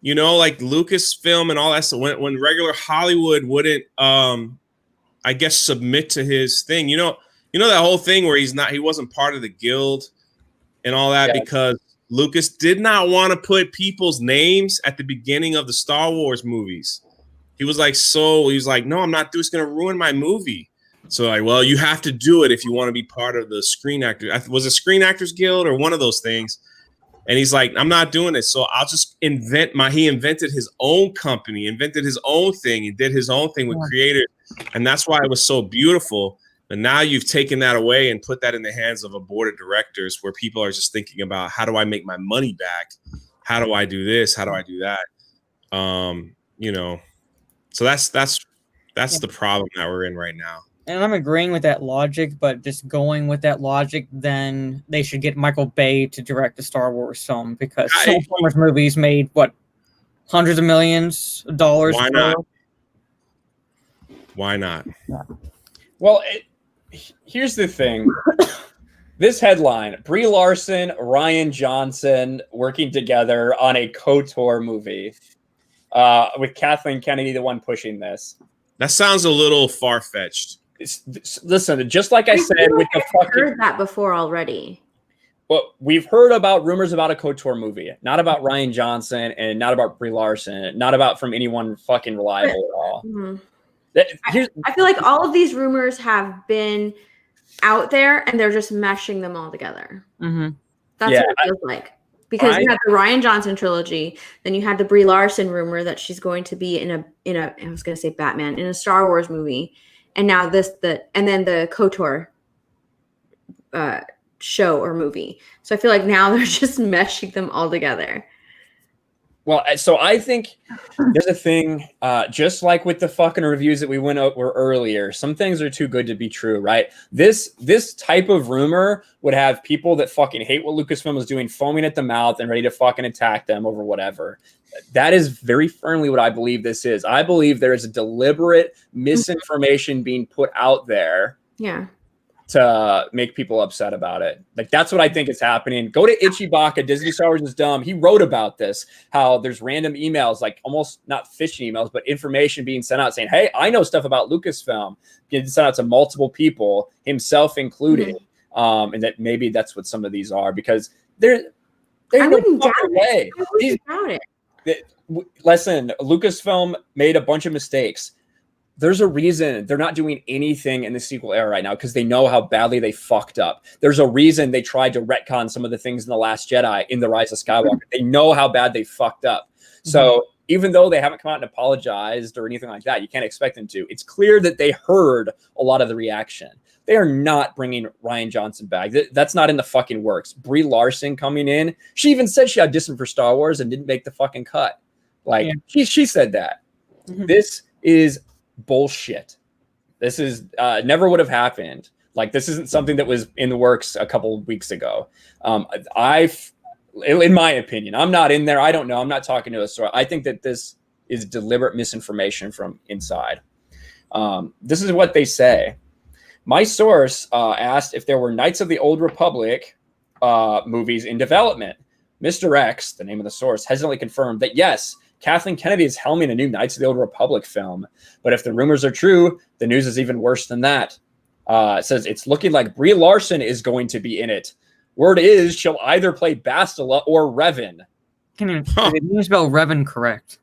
like Lucasfilm and all that stuff. When regular Hollywood wouldn't, I guess, submit to his thing, that whole thing where he wasn't part of the guild and all that because Lucas did not want to put people's names at the beginning of the Star Wars movies. He was like, no, I'm not doing it's going to ruin my movie. So like, well, you have to do it if you want to be part of the Screen Actors. Was it Screen Actors Guild or one of those things? And he's like, I'm not doing it. So I'll just he invented his own company, invented his own thing, and did his own thing with creators. And that's why it was so beautiful. But now you've taken that away and put that in the hands of a board of directors where people are just thinking about, how do I make my money back? How do I do this? How do I do that? So that's the problem that we're in right now. And I'm agreeing with that logic, but just going with that logic, then they should get Michael Bay to direct the Star Wars film because Star Wars movies made hundreds of millions of dollars. Why not? Why not? Yeah. Well, here's the thing. This headline, Brie Larson, Rian Johnson working together on a KOTOR movie with Kathleen Kennedy, the one pushing this. That sounds a little far-fetched. Listen, just like I said, with the fucking... heard that before already. Well, we've heard about rumors about a KOTOR movie, not about Rian Johnson and not about Brie Larson, not about from anyone fucking reliable at all. I feel like all of these rumors have been out there and they're just meshing them all together. That's Yeah, what it feels like. Because you had the Rian Johnson trilogy, then you had the Brie Larson rumor that she's going to be in a I was going to say Batman, in a Star Wars movie, and now and then the KOTOR show or movie. So I feel like now they're just meshing them all together. Well, so I think there's a thing, just like with the fucking reviews that we went over earlier, some things are too good to be true, right? This type of rumor would have people that fucking hate what Lucasfilm is doing foaming at the mouth and ready to fucking attack them over whatever. That is very firmly what I believe this is. I believe there is a deliberate misinformation being put out there. Yeah. To make people upset about it. Like, that's what I think is happening. Go to Ichibaka, Disney Star Wars is dumb. He wrote about this, how there's random emails, like almost not phishing emails, but information being sent out saying, hey, I know stuff about Lucasfilm. Getting sent out to multiple people, himself included. And that maybe that's what some of these are, because I wouldn't doubt it. I wouldn't doubt it. Listen, Lucasfilm made a bunch of mistakes. There's a reason they're not doing anything in the sequel era right now, because they know how badly they fucked up. There's a reason they tried to retcon some of the things in The Last Jedi in The Rise of Skywalker. They know how bad they fucked up. So even though they haven't come out and apologized or anything like that, you can't expect them to. It's clear that they heard a lot of the reaction. They are not bringing Rian Johnson back. That's not in the fucking works. Brie Larson coming in. She even said she auditioned for Star Wars and didn't make the fucking cut. Like, she said that. This is bullshit. This is never would have happened. Like, this isn't something that was in the works a couple of weeks ago. In my opinion, I'm not in there. I don't know. I'm not talking to a source. I think that this is deliberate misinformation from inside. This is what they say. My source asked if there were Knights of the Old Republic movies in development. Mr. X, the name of the source, hesitantly confirmed that yes, Kathleen Kennedy is helming a new Knights of the Old Republic film. But if the rumors are true, the news is even worse than that. It says it's looking like Brie Larson is going to be in it. Word is she'll either play Bastila or Revan. Did you spell Revan correct?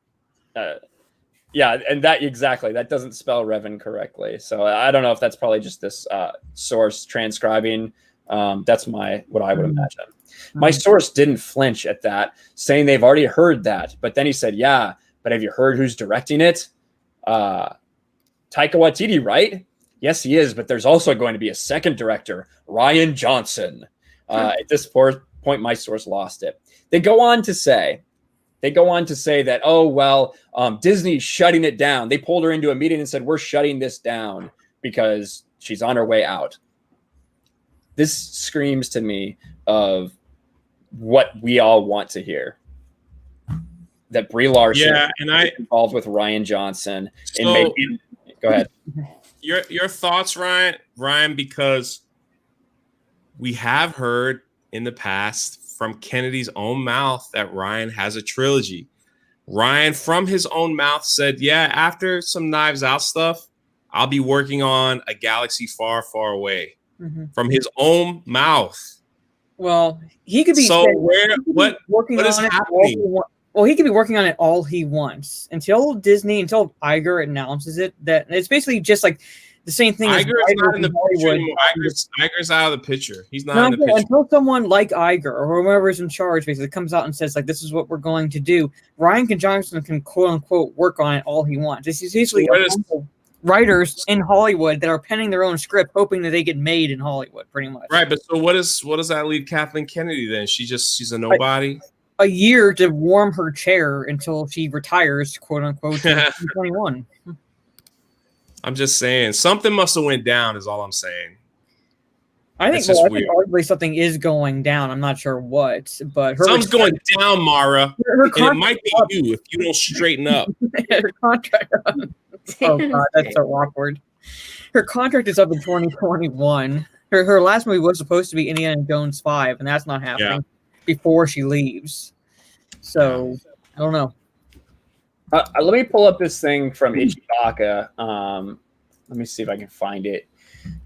Yeah, and that doesn't spell Revan correctly. So I don't know if that's probably just this source transcribing. That's what I would imagine. My source didn't flinch at that, saying they've already heard that. But then he said, yeah, but have you heard who's directing it? Taika Waititi, right? Yes, he is, but there's also going to be a second director, Rian Johnson. At this point, my source lost it. They go on to say that, oh, well, Disney's shutting it down. They pulled her into a meeting and said, we're shutting this down because she's on her way out. This screams to me of what we all want to hear. That Brie Larson is involved with Rian Johnson. So, go ahead. Your thoughts, Ryan, because we have heard in the past from Kennedy's own mouth that Rian has a trilogy. Rian, from his own mouth, said, yeah, after some Knives Out stuff, I'll be working on A Galaxy Far, Far Away. From his own mouth. Well, he could be. So what is happening? Well, he could be working on it all he wants until Iger announces it. That it's basically just like the same thing. Iger's not in the picture anymore. Iger's out of the picture. He's not in the picture until someone like Iger or whoever's in charge basically comes out and says like, "This is what we're going to do." Rian Johnson can quote unquote work on it all he wants. This is basically writers in Hollywood that are penning their own script, hoping that they get made in Hollywood, pretty much. Right, but so what does that leave Kathleen Kennedy then? She's a nobody. A year to warm her chair until she retires, quote unquote, in 2021. I'm just saying something must have went down. Is all I'm saying. I think arguably something is going down. I'm not sure what, but something's going down, Mara. And it might be you if you don't straighten up. Her contract. Oh god, that's so awkward. Her contract is up in 2021. Her last movie was supposed to be Indiana Jones 5, and that's not happening before she leaves. So I don't know. Let me pull up this thing from Ichibaka. Let me see if I can find it.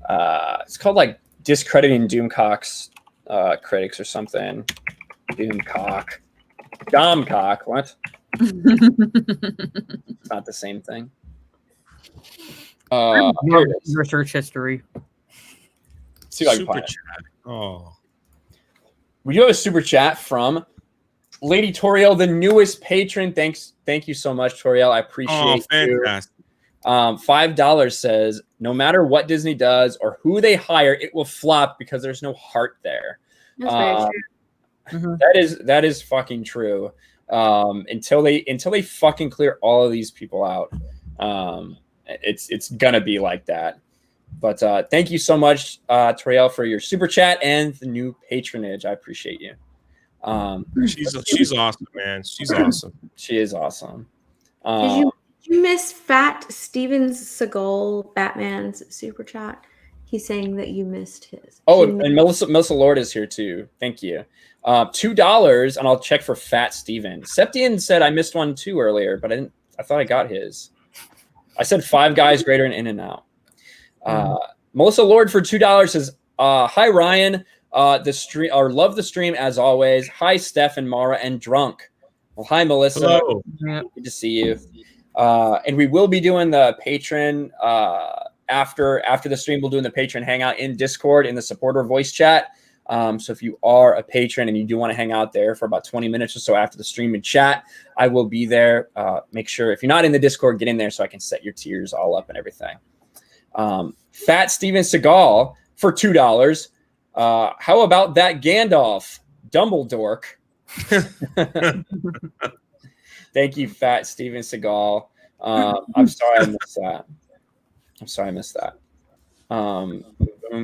It's called like Discrediting Doomcock's critics or something. Domcock. What? It's not the same thing. Research history. See if I can find it. Oh. We do have a super chat from Lady Toriel, the newest patron. Thank you so much, Toriel. I appreciate you. Fantastic. $5 says, no matter what Disney does or who they hire, it will flop because there's no heart there. That's very true. That is fucking true. Until they fucking clear all of these people out, it's gonna be like that. But thank you so much, Toriel, for your super chat and the new patronage. I appreciate you. She's awesome, man. She's awesome. She is awesome. Did you miss Fat Steven Seagal Batman's super chat? He's saying that you missed his. Oh, and Melissa Lord is here too. Thank you. $2, and I'll check for Fat Steven. Septian said I missed one too earlier, but I thought I got his. I said Five Guys greater than In-N-Out. Melissa Lord for $2 says, hi Ryan. Love the stream as always. Hi Steph and Mara and Drunk. Well, hi Melissa. Hello. Good to see you. And we will be doing the patron after the stream. We'll do the patron hangout in Discord in the supporter voice chat. So if you are a patron and you do want to hang out there for about 20 minutes or so after the stream and chat, I will be there. Make sure if you're not in the Discord, get in there so I can set your tiers all up and everything. Fat Steven Seagal for $2. How about that Gandalf? Dumbledore. Thank you, Fat Steven Seagal. I'm sorry I missed that. And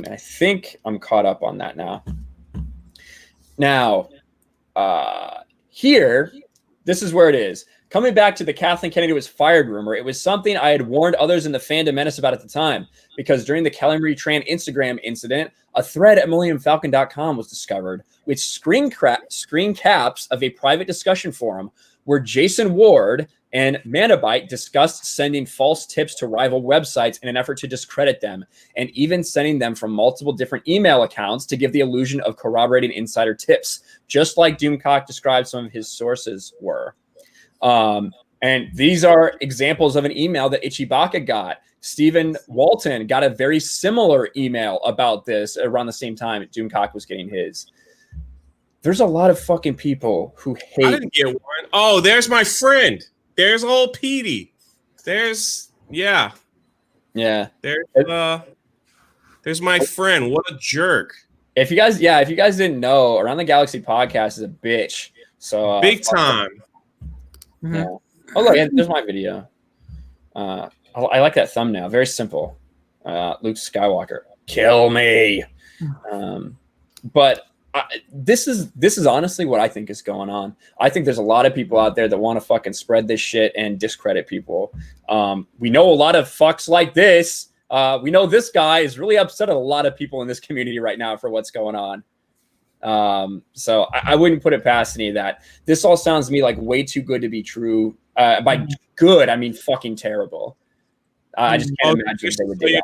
I think I'm caught up on that now. Now, here, this is where it is. Coming back to the Kathleen Kennedy was fired rumor, it was something I had warned others in the fandom menace about at the time, because during the Kelly Marie Tran Instagram incident, a thread at MillenniumFalcon.com was discovered with screen caps of a private discussion forum where Jason Ward and Manabyte discussed sending false tips to rival websites in an effort to discredit them, and even sending them from multiple different email accounts to give the illusion of corroborating insider tips, just like Doomcock described some of his sources were. And these are examples of an email that Ichibaka got. Stephen Walton got a very similar email about this around the same time Doomcock was getting his. There's a lot of fucking people who hate. I didn't get one. Oh, there's my friend. There's old Petey. There's There's my friend. What a jerk. If you guys didn't know, Around the Galaxy podcast is a bitch. So big time. Yeah. Oh look, there's my video. I like that thumbnail. Very simple. Luke Skywalker, kill me. But this is honestly what I think is going on. I think there's a lot of people out there that want to fucking spread this shit and discredit people. We know a lot of fucks like this. We know this guy is really upset at a lot of people in this community right now for what's going on. So I wouldn't put it past any of that. This all sounds to me like way too good to be true. By good, I mean fucking terrible. I just can't imagine they would do that.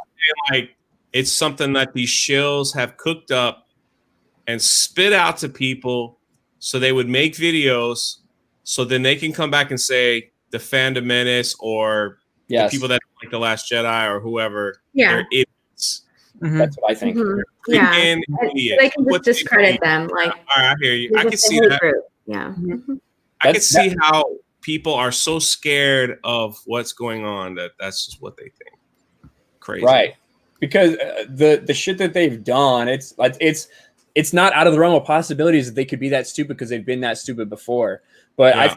Like it's something that these shills have cooked up and spit out to people so they would make videos so then they can come back and say the Fandom Menace or the people that like The Last Jedi or whoever. Yeah. They're idiots. That's what I think. Yeah. They can just discredit them. Like, all right, I hear you. I can see that. Yeah. I can see how people are so scared of what's going on that's just what they think. Crazy. Right. Because the shit that they've done, it's not out of the realm of possibilities that they could be that stupid because they've been that stupid before. But yeah.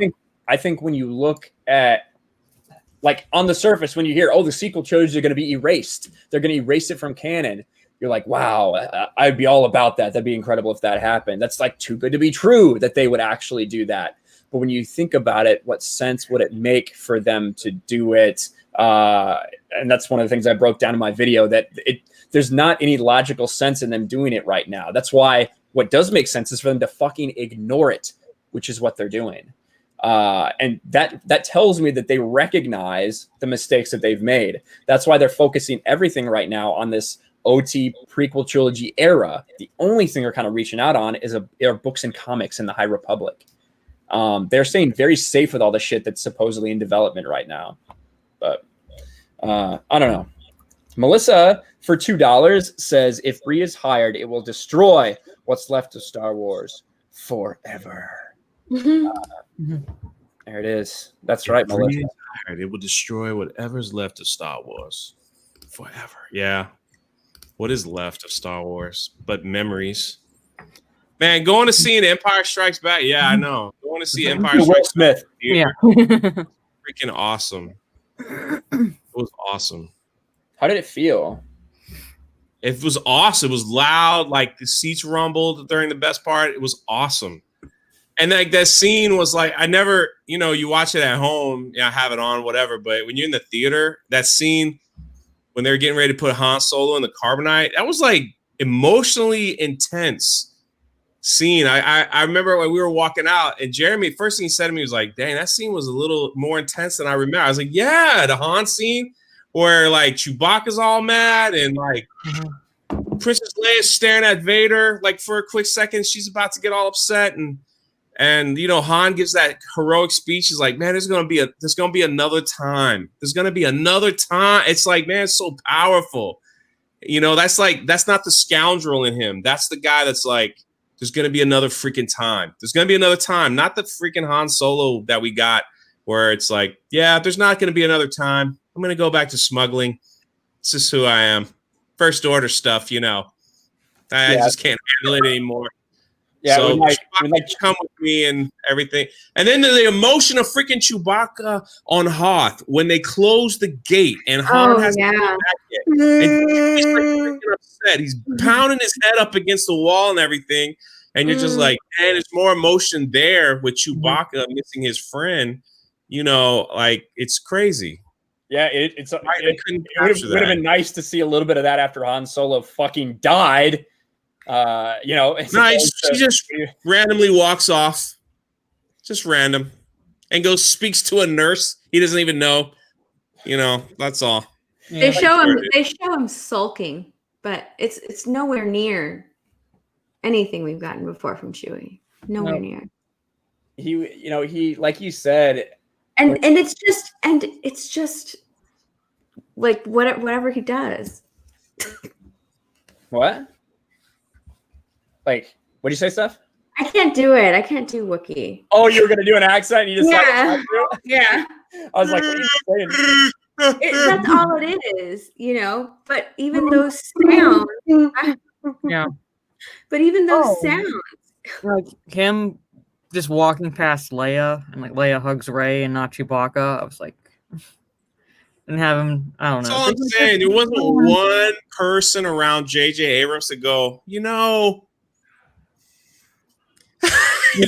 I think when you look at, like, on the surface, when you hear, oh, the sequel trilogy are going to be erased, they're going to erase it from canon, you're like, wow, I'd be all about that. That'd be incredible if that happened. That's like too good to be true that they would actually do that. But when you think about it, what sense would it make for them to do it? And that's one of the things I broke down in my video, that there's not any logical sense in them doing it right now. That's why what does make sense is for them to fucking ignore it, which is what they're doing. And that tells me that they recognize the mistakes that they've made. That's why they're focusing everything right now on this OT prequel trilogy era. The only thing they're kind of reaching out on are books and comics in the High Republic. They're staying very safe with all the shit that's supposedly in development right now. But I don't know. Melissa for $2 says, if Bree is hired, it will destroy what's left of Star Wars. forever. Mhm. There it is. That's right, Melissa. It will destroy whatever's left of Star Wars forever. Yeah. What is left of Star Wars but memories? Man, going to see an Empire Strikes Back. Yeah, I know. Going to see Empire Will Strikes Smith. Back. Yeah. Freaking awesome. It was awesome. How did it feel? It was awesome. It was loud. Like the seats rumbled during the best part. It was awesome. And like that scene was like, I never, you watch it at home, have it on, whatever. But when you're in the theater, that scene when they're getting ready to put Han Solo in the carbonite, that was like emotionally intense scene. I remember when we were walking out and Jeremy, first thing he said to me was like, dang, that scene was a little more intense than I remember. I was like, yeah, the Han scene where like Chewbacca's all mad and like Princess Leia's staring at Vader like for a quick second. She's about to get all upset and Han gives that heroic speech. He's like, man, there's gonna be another time. There's gonna be another time. It's like, man, it's so powerful. That's not the scoundrel in him. That's the guy that's like, there's gonna be another freaking time. There's gonna be another time. Not the freaking Han Solo that we got, where it's like, yeah, there's not gonna be another time. I'm gonna go back to smuggling. This is who I am. First order stuff, I just can't handle it anymore. Yeah, so Chewbacca come with me and everything. And then the emotion of freaking Chewbacca on Hoth when they close the gate and Han hasn't come back yet. And he's like freaking upset. He's pounding his head up against the wall and everything. And you're just like, man, there's more emotion there with Chewbacca missing his friend. Like it's crazy. Yeah, it would have been nice to see a little bit of that after Han Solo fucking died. Nice. She just randomly walks off, just random, and speaks to a nurse he doesn't even know. That's all. They show him sulking, but it's nowhere near anything we've gotten before from Chewie. Nowhere near. He like you said, and it's just like whatever he does. What? Like, what'd you say, Steph? I can't do it. I can't do Wookiee. Oh, you were gonna do an accent? You just yeah. I was like, what are you saying? That's all it is, But even those sounds. Yeah. But even those sounds. Like him just walking past Leia and like Leia hugs Rey and not Chewbacca. I was like, and have him. I don't know. That's all I'm saying. There wasn't one person around J.J. Abrams to go,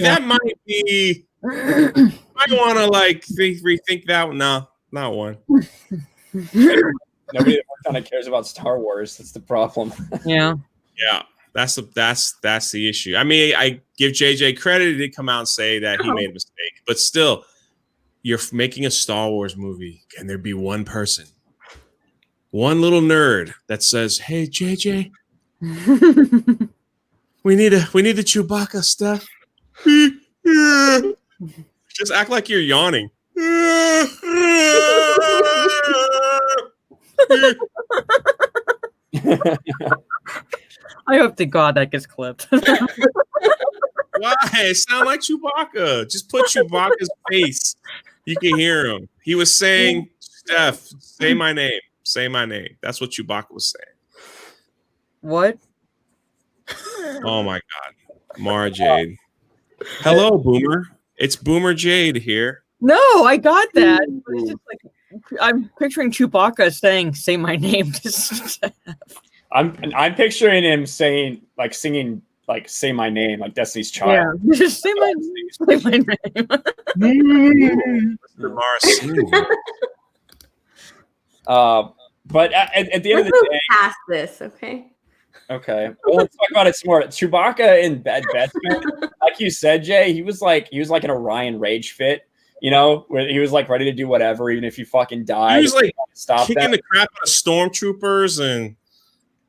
that might be. I want to like rethink that one. No, not one. Nobody that kind of cares about Star Wars. That's the problem. Yeah. That's the issue. I mean, I give JJ credit. He did come out and say that he made a mistake, but still, you're making a Star Wars movie. Can there be one person, one little nerd that says, "Hey, JJ, we need the Chewbacca stuff." Just act like you're yawning. I hope to God that gets clipped. Why? Sound like Chewbacca. Just put Chewbacca's face. You can hear him. He was saying, Steph, say my name. Say my name. That's what Chewbacca was saying. What? Oh my God. Mara Jade. Hello, Boomer. It's Boomer Jade here. No, I got that. It's just like I'm picturing Chewbacca saying, "Say my name." I'm picturing him saying, like, singing, like, "Say my name," like Destiny's Child. Yeah, just say my name. Say my name. Mr. Mara. But at the end of the day, past this, okay. Okay. Well, let's talk about it some more. Chewbacca in Bad Batman, like you said, Jay, he was like an Orion rage fit, where he was like ready to do whatever, even if he fucking died. He was like stop kicking the crap out of stormtroopers, and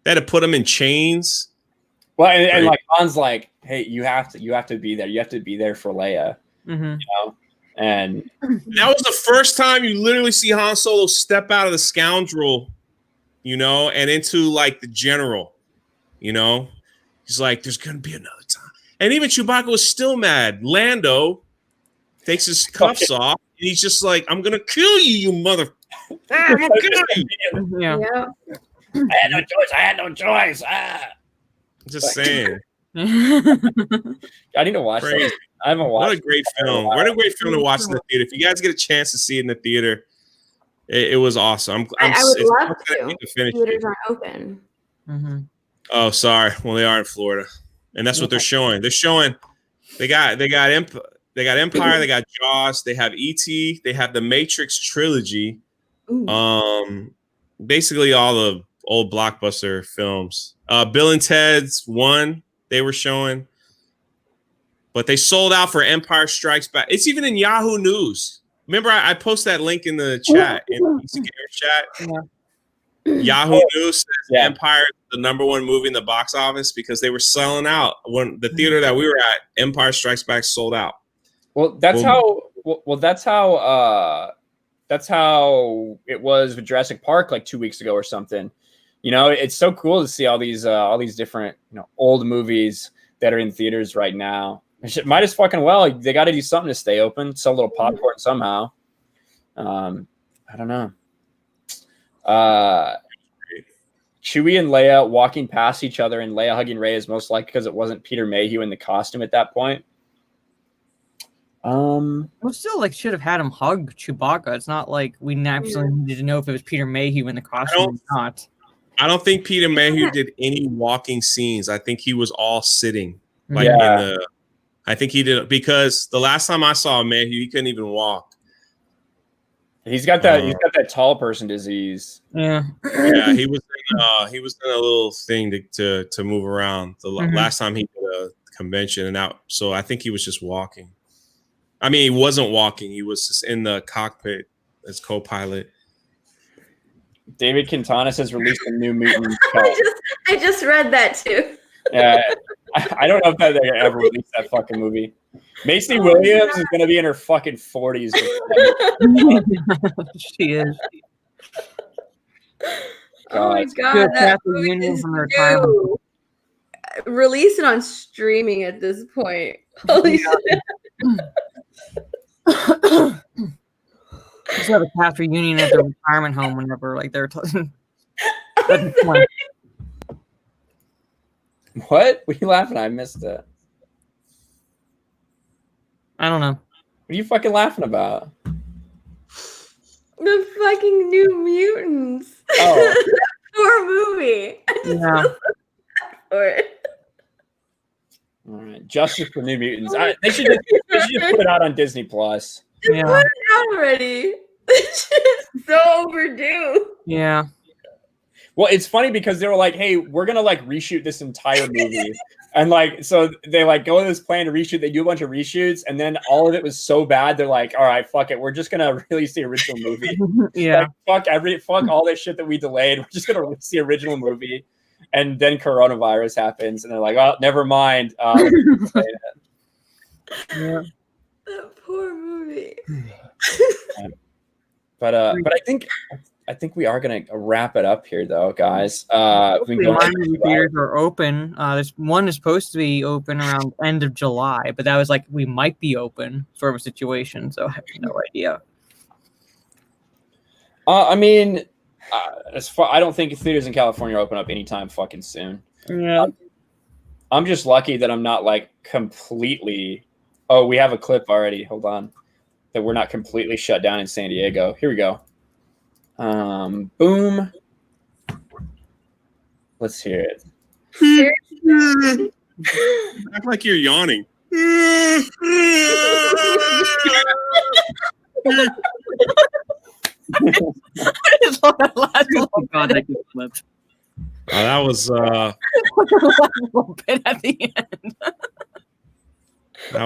they had to put them in chains. Well, and like Han's like, hey, you have to be there. You have to be there for Leia. Mm-hmm. And that was the first time you literally see Han Solo step out of the scoundrel, and into like the general. He's like, there's gonna be another time. And even Chewbacca was still mad. Lando takes his cuffs off, and he's just like, I'm going to kill you, you mother. I'm going to kill you. Yeah. I had no choice. Just saying. I need to watch that. I haven't watched. What a great film. What a great film to watch in the theater. If you guys get a chance to see it in the theater, it was awesome. I would love to. Theaters aren't open. Mm-hmm. Oh, sorry. Well, they are in Florida, and that's what they're showing. They're showing they got Empire, they got Jaws, they have E.T., they have the Matrix trilogy. Basically all the old blockbuster films. Bill and Ted's 1 they were showing, but they sold out for Empire Strikes Back. It's even in Yahoo News. Remember, I posted that link in the chat, in the Geeks and Gamers chat. Yeah. Yahoo News says Empire is the #1 movie in the box office because they were selling out. When the theater that we were at, Empire Strikes Back sold out. Well, that's how. Well, that's how it was with Jurassic Park like 2 weeks ago or something. You know, it's so cool to see all these different old movies that are in theaters right now. Might as fucking well. They got to do something to stay open. Sell a little popcorn somehow. I don't know. Chewie and Leia walking past each other and Leia hugging Rey is most likely because it wasn't Peter Mayhew in the costume at that point. We still should have had him hug Chewbacca. It's not like we absolutely needed to know if it was Peter Mayhew in the costume or not. I don't think Peter Mayhew did any walking scenes. I think he was all sitting. I think he did, because the last time I saw Mayhew, he couldn't even walk. He's got that tall person disease. Yeah. Yeah, he was in a little thing to move around the last time he did a convention, and so I think he was just walking. I mean, he wasn't walking; he was just in the cockpit as co-pilot. David Quintanas has released a new mutant. I just read that too. Yeah, I don't know if they ever released that fucking movie. Macy Williams is gonna be in her fucking 40s. She is. Oh my god, that movie is new. Release it on streaming at this point. Holy shit. Just have a cast reunion at the retirement home whenever they're talking. What? What are you laughing at? I missed it. I don't know. What are you fucking laughing about? The fucking New Mutants. Oh. Poor movie. Yeah. All right. Justice for New Mutants. They should just put it out on Disney Plus. Just put it out already. It's just so overdue. Yeah. Well, it's funny because they were like, hey, we're going to reshoot this entire movie. And so they go on this plan to reshoot. They do a bunch of reshoots. And then all of it was so bad. They're like, all right, fuck it. We're just going to release the original movie. Yeah. Fuck all this shit that we delayed. We're just going to release the original movie. And then coronavirus happens. And they're like, oh, never mind. Yeah. That poor movie. But I think we are gonna wrap it up here, though, guys. Theaters are open. This one is supposed to be open around end of July, but that was we might be open sort of a situation. So I have no idea. I mean, I don't think theaters in California open up anytime fucking soon. Yeah. I'm just lucky that I'm not completely. Oh, we have a clip already. Hold on. That we're not completely shut down in San Diego. Here we go. Boom. Let's hear it. Act like you're yawning. That was a little bit at the end. That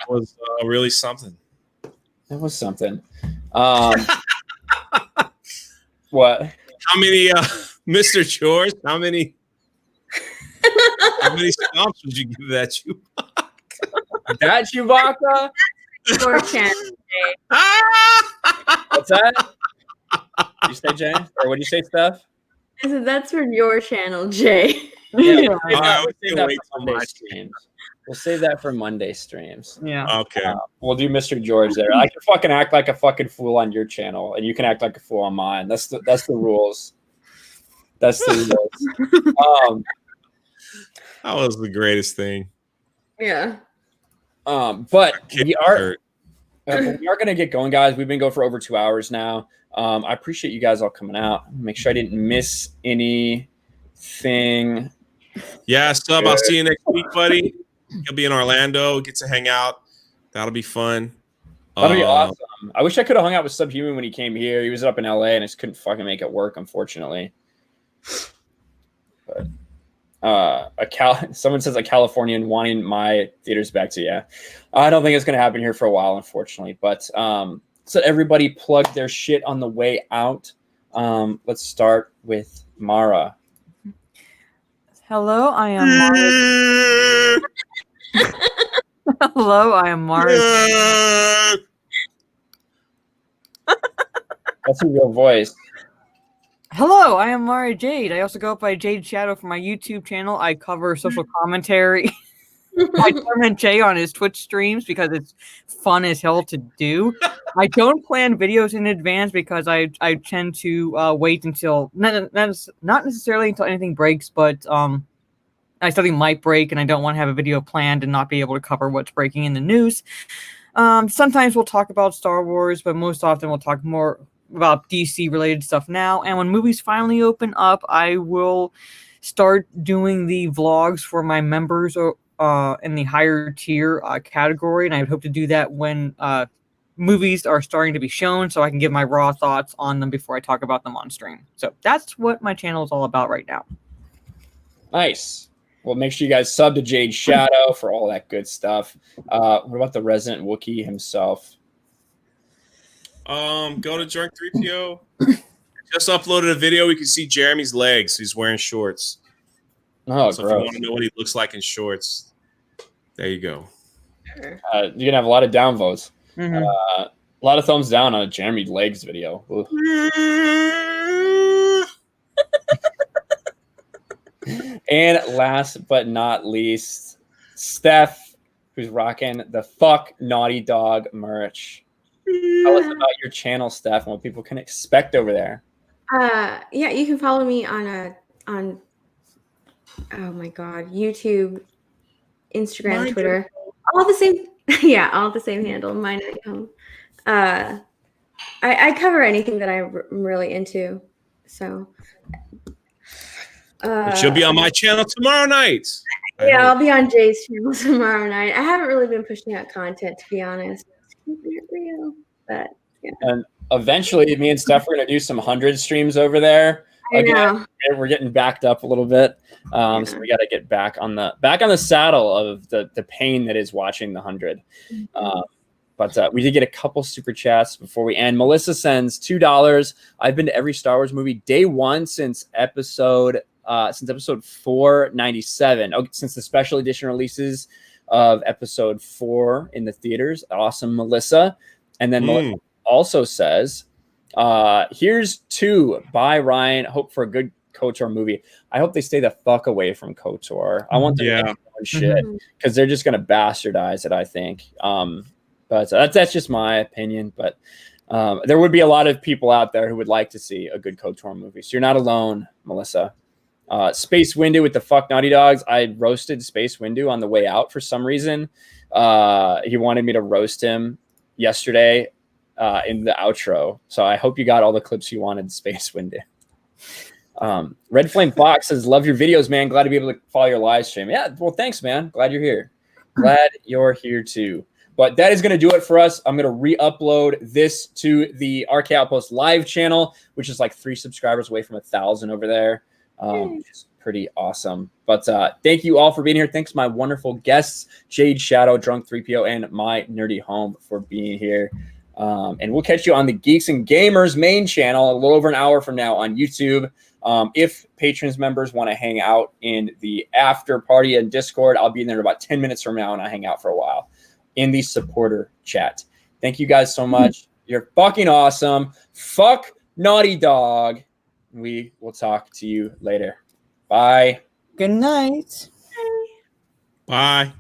was really something. That was something. What? How many, Mr. George? How many stomps would you give that Chewbacca? That Chewbacca? Your chance. What's that? Did you say, Jane? Or what did you say, Steph? So that's for your channel, Jay. Yeah, Alright, we'll save that for Monday streams. We'll save that for Monday streams. Yeah. Okay. We'll do Mr. George there. I can fucking act like a fucking fool on your channel, and you can act like a fool on mine. That's the rules. That's the rules. That was the greatest thing. Yeah. But we are going to get going, guys. We've been going for over 2 hours now. I appreciate you guys all coming out. Make sure I didn't miss anything. Yeah, Sub, I'll see you next week, buddy. You'll be in Orlando. Get to hang out. That'll be fun. That'll be awesome. I wish I could have hung out with Subhuman when he came here. He was up in LA and I just couldn't fucking make it work, unfortunately. But someone says a Californian wanting my theaters back to, yeah. I don't think it's going to happen here for a while, unfortunately. But so everybody plug their shit on the way out. Let's start with Mara. Hello, I am Mara. Hello, I am Mara. That's a real voice. Hello, I am Mara Jade. I also go by Jade Shadow for my YouTube channel. I cover social commentary. I torment Jay on his Twitch streams because it's fun as hell to do. I don't plan videos in advance because I tend to wait until not necessarily until anything breaks, but something might break and I don't want to have a video planned and not be able to cover what's breaking in the news. Sometimes we'll talk about Star Wars, but most often we'll talk more about DC related stuff now. And when movies finally open up, I will start doing the vlogs for my members in the higher tier category, and I would hope to do that when movies are starting to be shown, so I can give my raw thoughts on them before I talk about them on stream. So that's what my channel is all about right now. Nice. Well, make sure you guys sub to Jade Shadow for all that good stuff. What about the resident Wookiee himself? Go to Drunk 3PO. Just uploaded a video. We can see Jeremy's legs. He's wearing shorts. Oh, so gross. if you want to know what he looks like in shorts, there you go. You're gonna have a lot of downvotes. Mm-hmm. A lot of thumbs down on a Jeremy legs video. And last but not least, Steph, who's rocking the Fuck Naughty Dog merch. Tell us about your channel, Steph, and what people can expect over there. Yeah, you can follow me on oh my god, YouTube, Instagram, Twitter, all the same. Yeah, all the same handle. Mine at home. I cover anything that I'm really into. So. She'll be on my channel tomorrow night. Yeah, I'll be on Jay's channel tomorrow night. I haven't really been pushing out content, to be honest. Keeping it real, but yeah. And eventually, me and Steph are going to do some 100 streams over there. Again, we're getting backed up a little bit, so we got to get back on the saddle of the pain that is watching the 100. But we did get a couple super chats before we end. Melissa sends $2. I've been to every Star Wars movie day one since episode 497. Oh, since the special edition releases of episode 4 in the theaters. Awesome, Melissa. And then Melissa also says, here's 2 by Ryan. Hope for a good KOTOR movie. I hope they stay the fuck away from KOTOR. I want them to make their own shit because they're just going to bastardize it, I think. But that's just my opinion. But there would be a lot of people out there who would like to see a good KOTOR movie. So you're not alone, Melissa. Space Windu with the Fuck Naughty Dogs. I roasted Space Windu on the way out for some reason. He wanted me to roast him yesterday in the outro. So I hope you got all the clips you wanted, Space Windu. Red Flame Fox says, love your videos, man. Glad to be able to follow your live stream. Yeah, well, thanks, man. Glad you're here. Glad you're here too. But that is going to do it for us. I'm going to re-upload this to the RK Outpost live channel, which is like 3 subscribers away from 1,000 over there. Which is pretty awesome. But thank you all for being here. Thanks to my wonderful guests, Jade Shadow, Drunk 3PO, and my nerdy home for being here. And we'll catch you on the Geeks and Gamers main channel a little over an hour from now on YouTube. If patrons members want to hang out in the after party and Discord, I'll be in there about 10 minutes from now and I hang out for a while in the supporter chat. Thank you guys so much. You're fucking awesome. Fuck Naughty Dog. We will talk to you later. Bye. Good night. Bye.